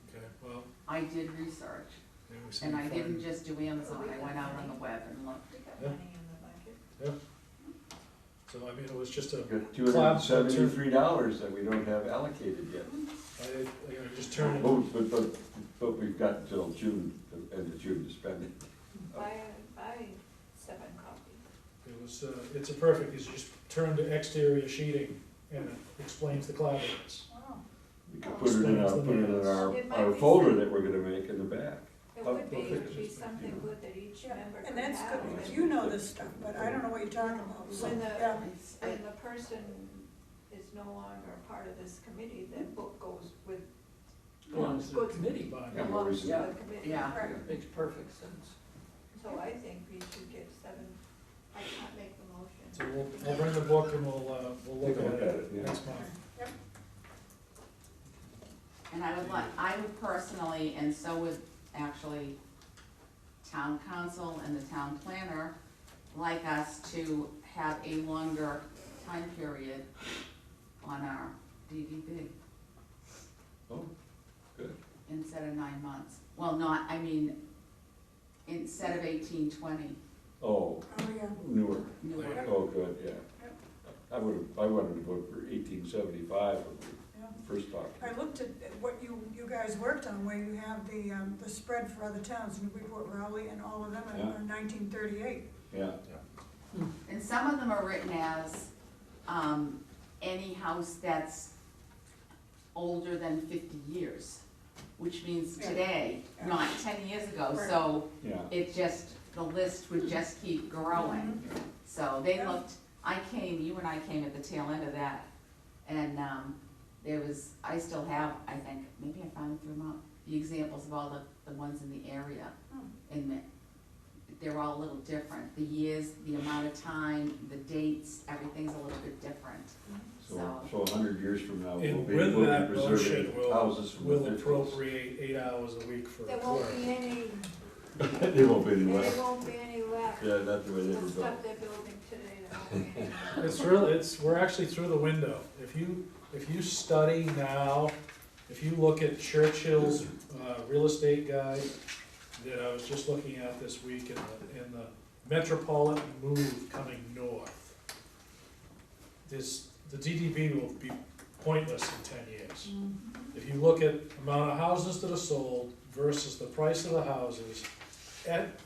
Okay, well, I did research, maybe we see and if I we didn't find- just do Amazon, I went out on the web and looked. We got Yeah. money in the budget. So, I mean, it was just a, Got $273 that we don't have allocated yet. I just turned it. But we've got until June, end of June to spend it. Buy 7 copies. It was, it's a perfect, you just turn to exterior sheeting and it explains the clapboards. Wow. We could put it in Explains the our It might our be folder some- that we're gonna make in the back. It would be something good that each Yeah, member and could that's have. good, because you know this stuff, but I don't know what you're talking about, so, When the, yeah. when the person is no longer a part of this committee, that book goes with, Belongs to the committee, Yeah, belongs to yeah. the committee. Yeah. Right. makes perfect sense. So I think we should give 7, I can't make the motion. So I'll bring the book and we'll look Take a look at at it it, yeah. next month. And I would personally, and so would actually town council and the town planner, like us to have a longer time period on our DDB Oh, good. instead of 9 months. Well, instead of 1820. Oh, Oh, yeah. newer. newer. Oh, good, yeah. Yep. I wanted to vote for 1875 when Yeah. we first talked. I looked at what you guys worked on, where you have the spread for other towns, Newburyport, Raleigh, and all of them Yeah. are 1938. Yeah, And some of them are written as, any house that's older than 50 years, which means Yeah. today, Yeah. not 10 years ago, Right. so yeah. it just, the list would just keep growing. So they Yeah. looked, you and I came at the tail end of that, and, I still have, I think, maybe I finally threw them out, the examples of all the ones in the area. Hmm. And they're all a little different, the years, the amount of time, the dates, everything's a little bit different, So, so. so 100 years from now, we'll And be with that preserving motion, houses from the we'll 50s. appropriate 8 hours a week for a There clerk. won't be any, There won't be any there left. won't be any left. Yeah, not the way they The were stuff built. they're building today, there won't be any. It's really, we're actually through the window. If you study now, if you look at Churchill's real estate guide that I was just looking at this week in the metropolitan move coming north, the DDB will be pointless in 10 years. If you look at amount of houses that are sold versus the price of the houses,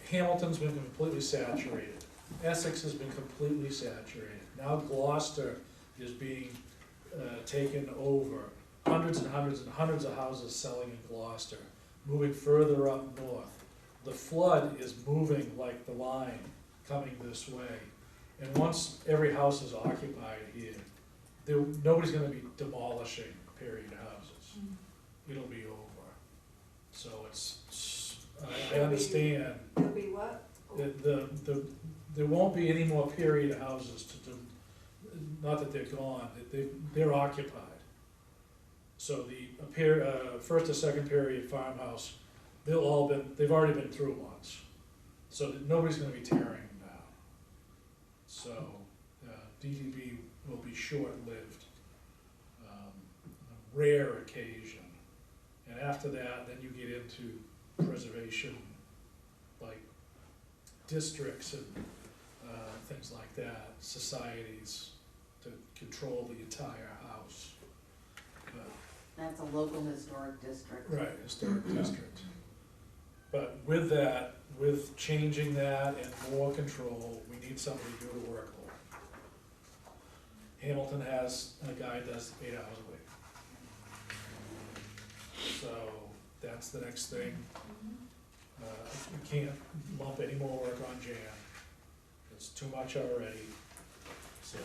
Hamilton's been completely saturated. Essex has been completely saturated. Now Gloucester is being taken over. Hundreds and hundreds and hundreds of houses selling in Gloucester, moving further up north. The flood is moving like the line coming this way. And once every house is occupied here, nobody's gonna be demolishing period houses. It'll be over. So I understand There'll be what? that there won't be any more period houses not that they're gone, they're occupied. So the first or second period farmhouse, they've already been through once. So that nobody's gonna be tearing them down. So, DDB will be short-lived, a rare occasion. And after that, then you get into preservation, like districts and, things like that, societies to control the entire house. That's a local historic district. Right, historic district. But with that, with changing that and more control, we need somebody to do the work. Hamilton has a guy that does 8 hours a week. So that's the next thing. You can't lump any more work on Jan. It's too much already. So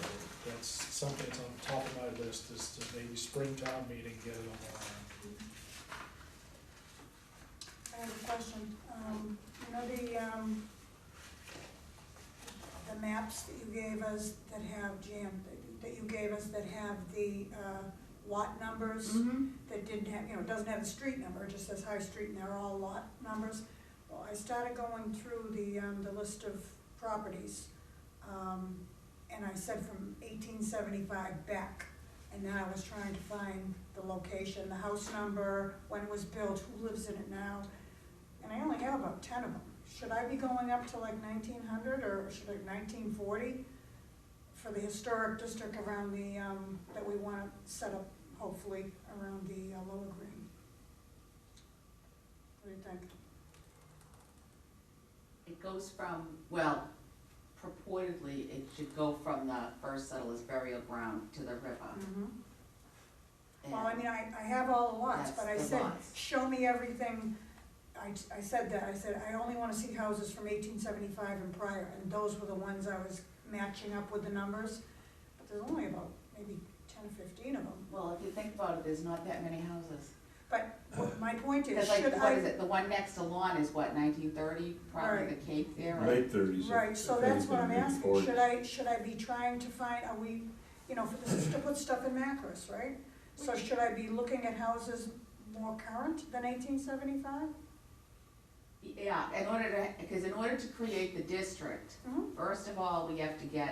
that's something that's on top of my list, is to maybe springtime meeting, get it on the line. I have a question. The maps that you gave us that have that have the lot numbers that didn't have, it doesn't have the street number, it just says High Street and they're all lot numbers. Well, I started going through the list of properties, and I said from 1875 back. And then I was trying to find the location, the house number, when it was built, who lives in it now. And I only have about 10 of them. Should I be going up to like 1900 or should I 1940 for the historic district around the, that we want to set up, hopefully, around the Lower Green? What do you think? It goes from, well, purportedly, it should go from the first settlers' burial ground to the river. Well, I mean, I have all the lots, but I That's the said, lots. show me everything I said that, I said, I only wanna see houses from 1875 and prior, and those were the ones I was matching up with the numbers. But there's only about maybe 10 or 15 of them. Well, if you think about it, there's not that many houses. But my point is, Because like, should what is I, it, the one next to Lawn is what, 1930, probably the Right. Cape there, right? Late thirties. right, so that's what I'm asking, should I be trying to find, are we, you know, this is to put stuff in Macris, right? So should I be looking at houses more current than 1875? Yeah, because in order to create the district, Mhm. first of all, we have to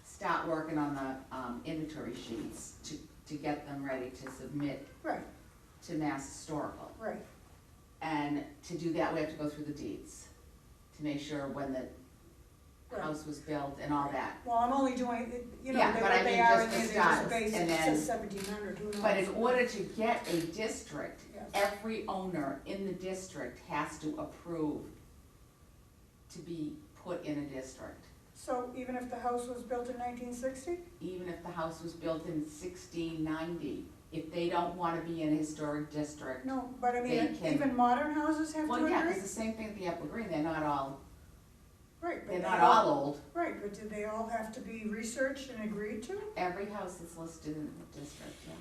start working on the inventory sheets to get them ready to submit Right, to Mass Historical. right, And to do that, we have to go through the deeds, to make sure when the right. house was built and all that. Well, I'm only doing, it, you know, Yeah, they, but I what they mean, are, just and the they're just styles, basic, and it then- says 1700, who knows? But in order to get a district, Yes. every owner in the district has to approve to be put in a district. So even if the house was built in 1960? Even if the house was built in 1690, if they don't wanna be in a historic district. No, but I They mean, can- even modern houses have to Well, agree? yeah, it's the same thing at the Upper Green, they're not all Right, but they old. Right, but do they all have to be researched and agreed to? Every house that's listed in the district, yeah.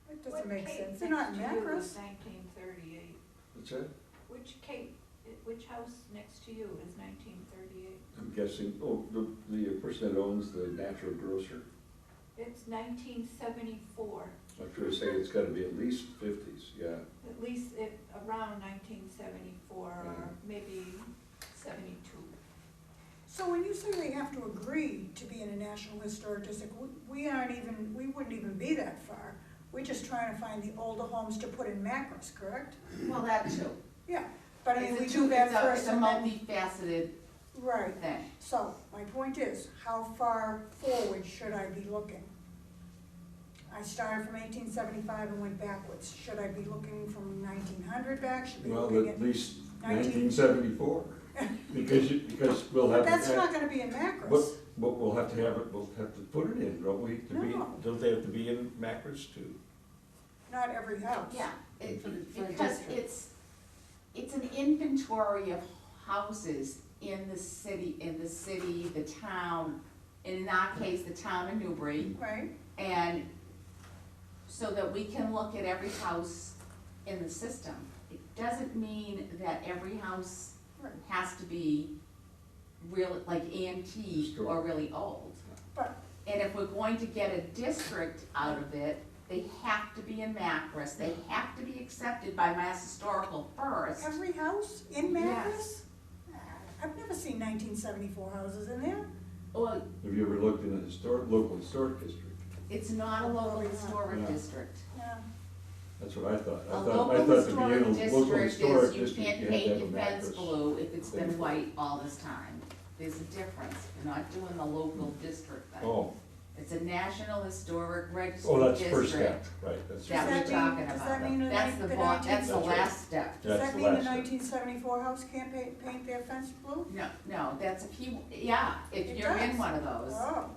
That doesn't make sense, they're not in Macris. 1938. What's that? Which house next to you is 1938? I'm guessing, the person that owns the natural grocer, It's 1974, I'm sure to say it's gotta be at least fifties, yeah. at least around 1974, or Yeah. maybe 72. So when you say they have to agree to be in a National Historic District, we wouldn't even be that far. We're just trying to find the older homes to put in Macris, correct? Well, that too. Yeah, but I mean, It's we a do that it's a- first It's a and then, multifaceted right. thing. So, my point is, how far forward should I be looking? I started from 1875 and went backwards. Should I be looking from 1900 back? Should I be Well, looking at at? least 19 1974, because we'll But have. that's to- not gonna be in Macris. But we'll have to have it, we'll have to put it in, don't we, to be, No. don't they have to be in Macris too? Not every house. Yeah, For a because district. it's an inventory of houses in the city, the town, in our case, the town of Newbury. Right, And so that we can look at every house in the system. It doesn't mean that every house right. has to be real, like antique or really old. But, And if we're going to get a district out of it, they have to be in Macris, they have to be accepted by Mass Historical first. every house in Macris? Yes. I've never seen 1974 houses in there. Well, Have you ever looked in a local historic district? it's not a local Probably not. historic Yeah. district. Yeah. That's what I thought. A I local thought to be in a historic local district historic is, you district, can't you had to paint have your a fence mattress. blue if it's been thing. white all this time. There's a difference, you're not doing the local district thing. Oh, It's a National Historic Registry oh, that's the district. first step, right, that's. That we're Does that mean- talking does about. that mean That's the, the that's the That's right. last step. Does That's that the mean the last step. 1974 house can't paint their fence blue? No, that's if you, yeah, if It you're in does. one of those. Oh.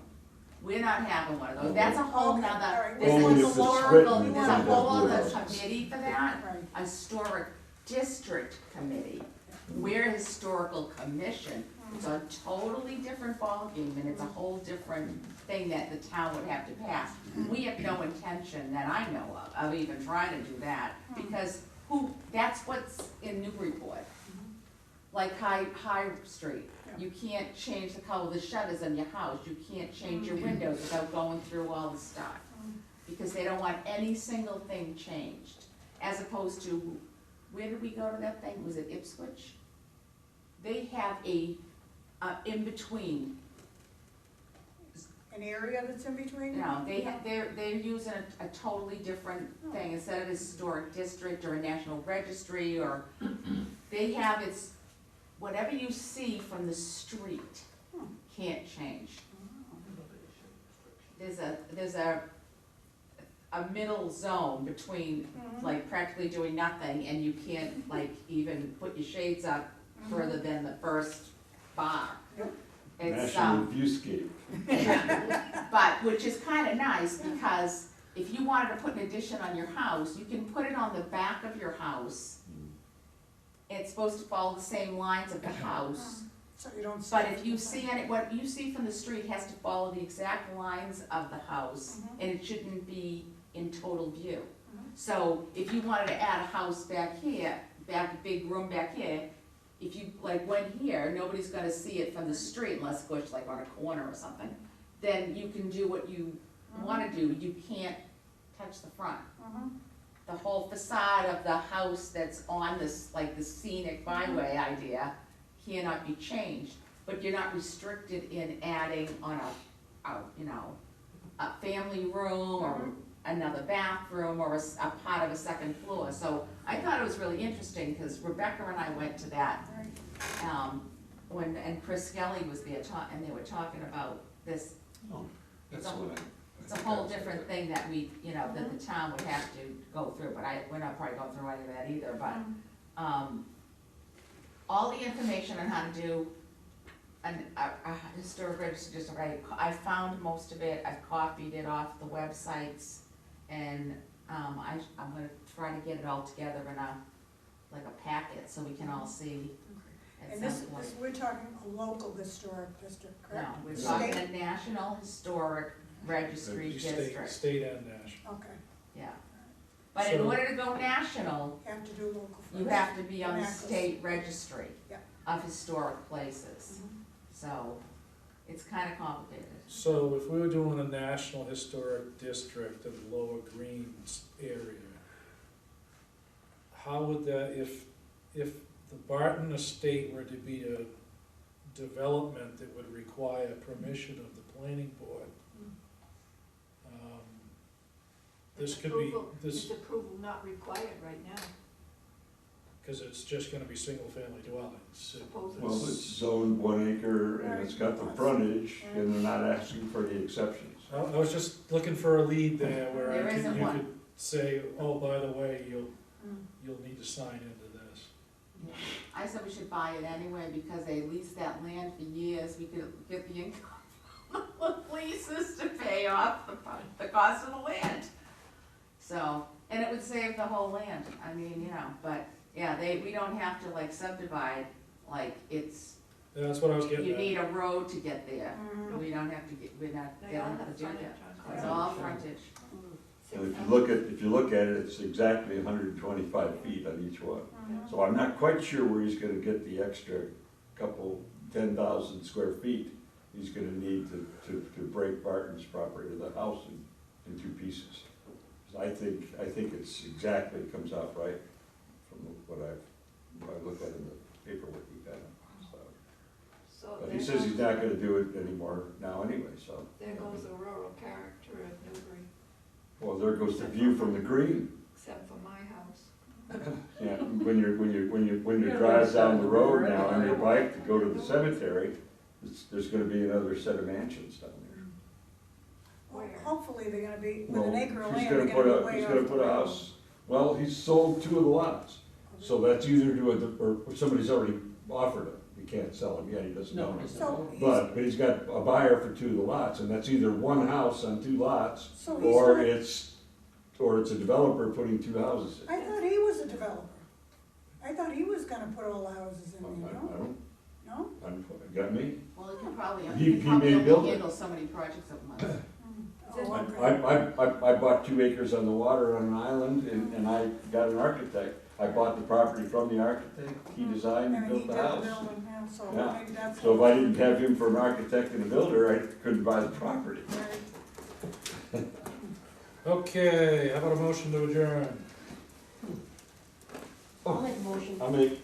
We're not having one of those, that's a whole Okay, nother, all right. there's Only a if it's historical, written there's in a the whole blue other house. committee for that, Right. a historic district committee. We're a historical commission, it's a totally different ballgame, and it's a whole different thing that the town would have to pass. We have no intention that I know of even trying to do that, because that's what's in Newburyport. Like High Street, you can't change the color of the shutters on your house, you can't change your windows without going through all the stuff. Because they don't want any single thing changed, as opposed to, where did we go to that thing, was it Ipswich? They have in between, An area that's in between? no, they're using a totally different thing, instead of a historic district or a national registry, or, they have whatever you see from the street can't change. There's a middle zone between, like, practically doing nothing, and you can't, like, even put your shades up further than the first bar. Yep. It's, National viewscape. but, which is kinda nice, because if you wanted to put an addition on your house, you can put it on the back of your house. It's supposed to follow the same lines of the house. So you don't. But if you see any, what you see from the street has to follow the exact lines of the house, and it shouldn't be in total view. So if you wanted to add a house back here, a big room back here, if you like went here, nobody's gonna see it from the street unless of course like on a corner or something. Then you can do what you wanna do, you can't touch the front. The whole facade of the house that's on this, like the scenic byway idea, cannot be changed, but you're not restricted in adding on a family room or another bathroom or a part of a second floor. So I thought it was really interesting, because Rebecca and I went to that, and Chris Skelly was there and they were talking about this. Oh, It's that's what it's a whole different thing that we, that the town would have to go through, but we're not probably going through any of that either, but, all the information on how to do a historic register, just right, I found most of it, I've copied it off the websites, and, I'm gonna try to get it all together in like a packet, so we can all see at And some this, point. we're talking a local historic district, No, correct? we're Yeah. talking a National Historic Registry District, State and national. Okay, yeah. But in So- order to go national, have to do local first. you have to be on the Annapolis. state registry Yeah. of historic places. Mhm. So, it's kinda complicated. So if we were doing a national historic district in the Lower Greens area, how would that, if the Barton Estate were to be a development that would require permission of the planning board, this could be, Is approval not required right now? because it's just gonna be single-family dwellings. Supposedly. Well, it's zoned 1 acre and it's got the frontage and they're not asking for the exceptions. I was just looking for a lead there where There isn't you one. could say, oh, by the way, you'll need to sign into this. I said we should buy it anyway, because they leased that land for years, we could get the income from the leases to pay off the cost of the land. So, and it would save the whole land, I mean, but, yeah, we don't have to like subdivide, like it's, That's what I was getting you at. need a road to get there. Mhm. We don't have to we're not, They they all don't have have to do frontage that. on It's it. all frontage. And if you look at it, it's exactly 125 feet on each one. Mhm. So I'm not quite sure where he's gonna get the extra couple, 10,000 square feet he's gonna need to break Barton's property to the house in 2 pieces. So I think it's exactly, comes out right from what I looked at in the paperwork we got. So But he says he's not gonna do it anymore now anyway, so. there goes the rural character of Newbury, Well, there goes the view from the green. except for my house. Yeah, when you drive down the road now on your bike to go to the cemetery, there's gonna be another set of mansions down there. Well, hopefully they're gonna be, with Well, an acre of he's land, gonna they're put gonna be a, way he's off gonna the put a road. house, well, he's sold 2 of the lots. So that's either or somebody's already offered it, he can't sell them yet, he doesn't own them. So But he's got a buyer for 2 of the lots, and that's either one house on 2 lots, So or he's it's a developer putting 2 houses in. I thought he was a developer. I thought he was gonna put all the houses in I there, don't, no? got me? Well, it can probably, He it can probably may build only it. handle so many projects at once. Oh, I, okay. I bought 2 acres on the water on an island, and I got an architect. I bought the property from the architect, he designed and And he built did the the house. building, yeah, so Yeah. maybe that's. So if I didn't have him for an architect and a builder, I couldn't buy the property. Right. Okay, how about a motion to adjourn? I'll make a motion. I mean,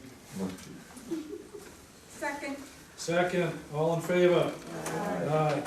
Second. Second, all in favor? Aye.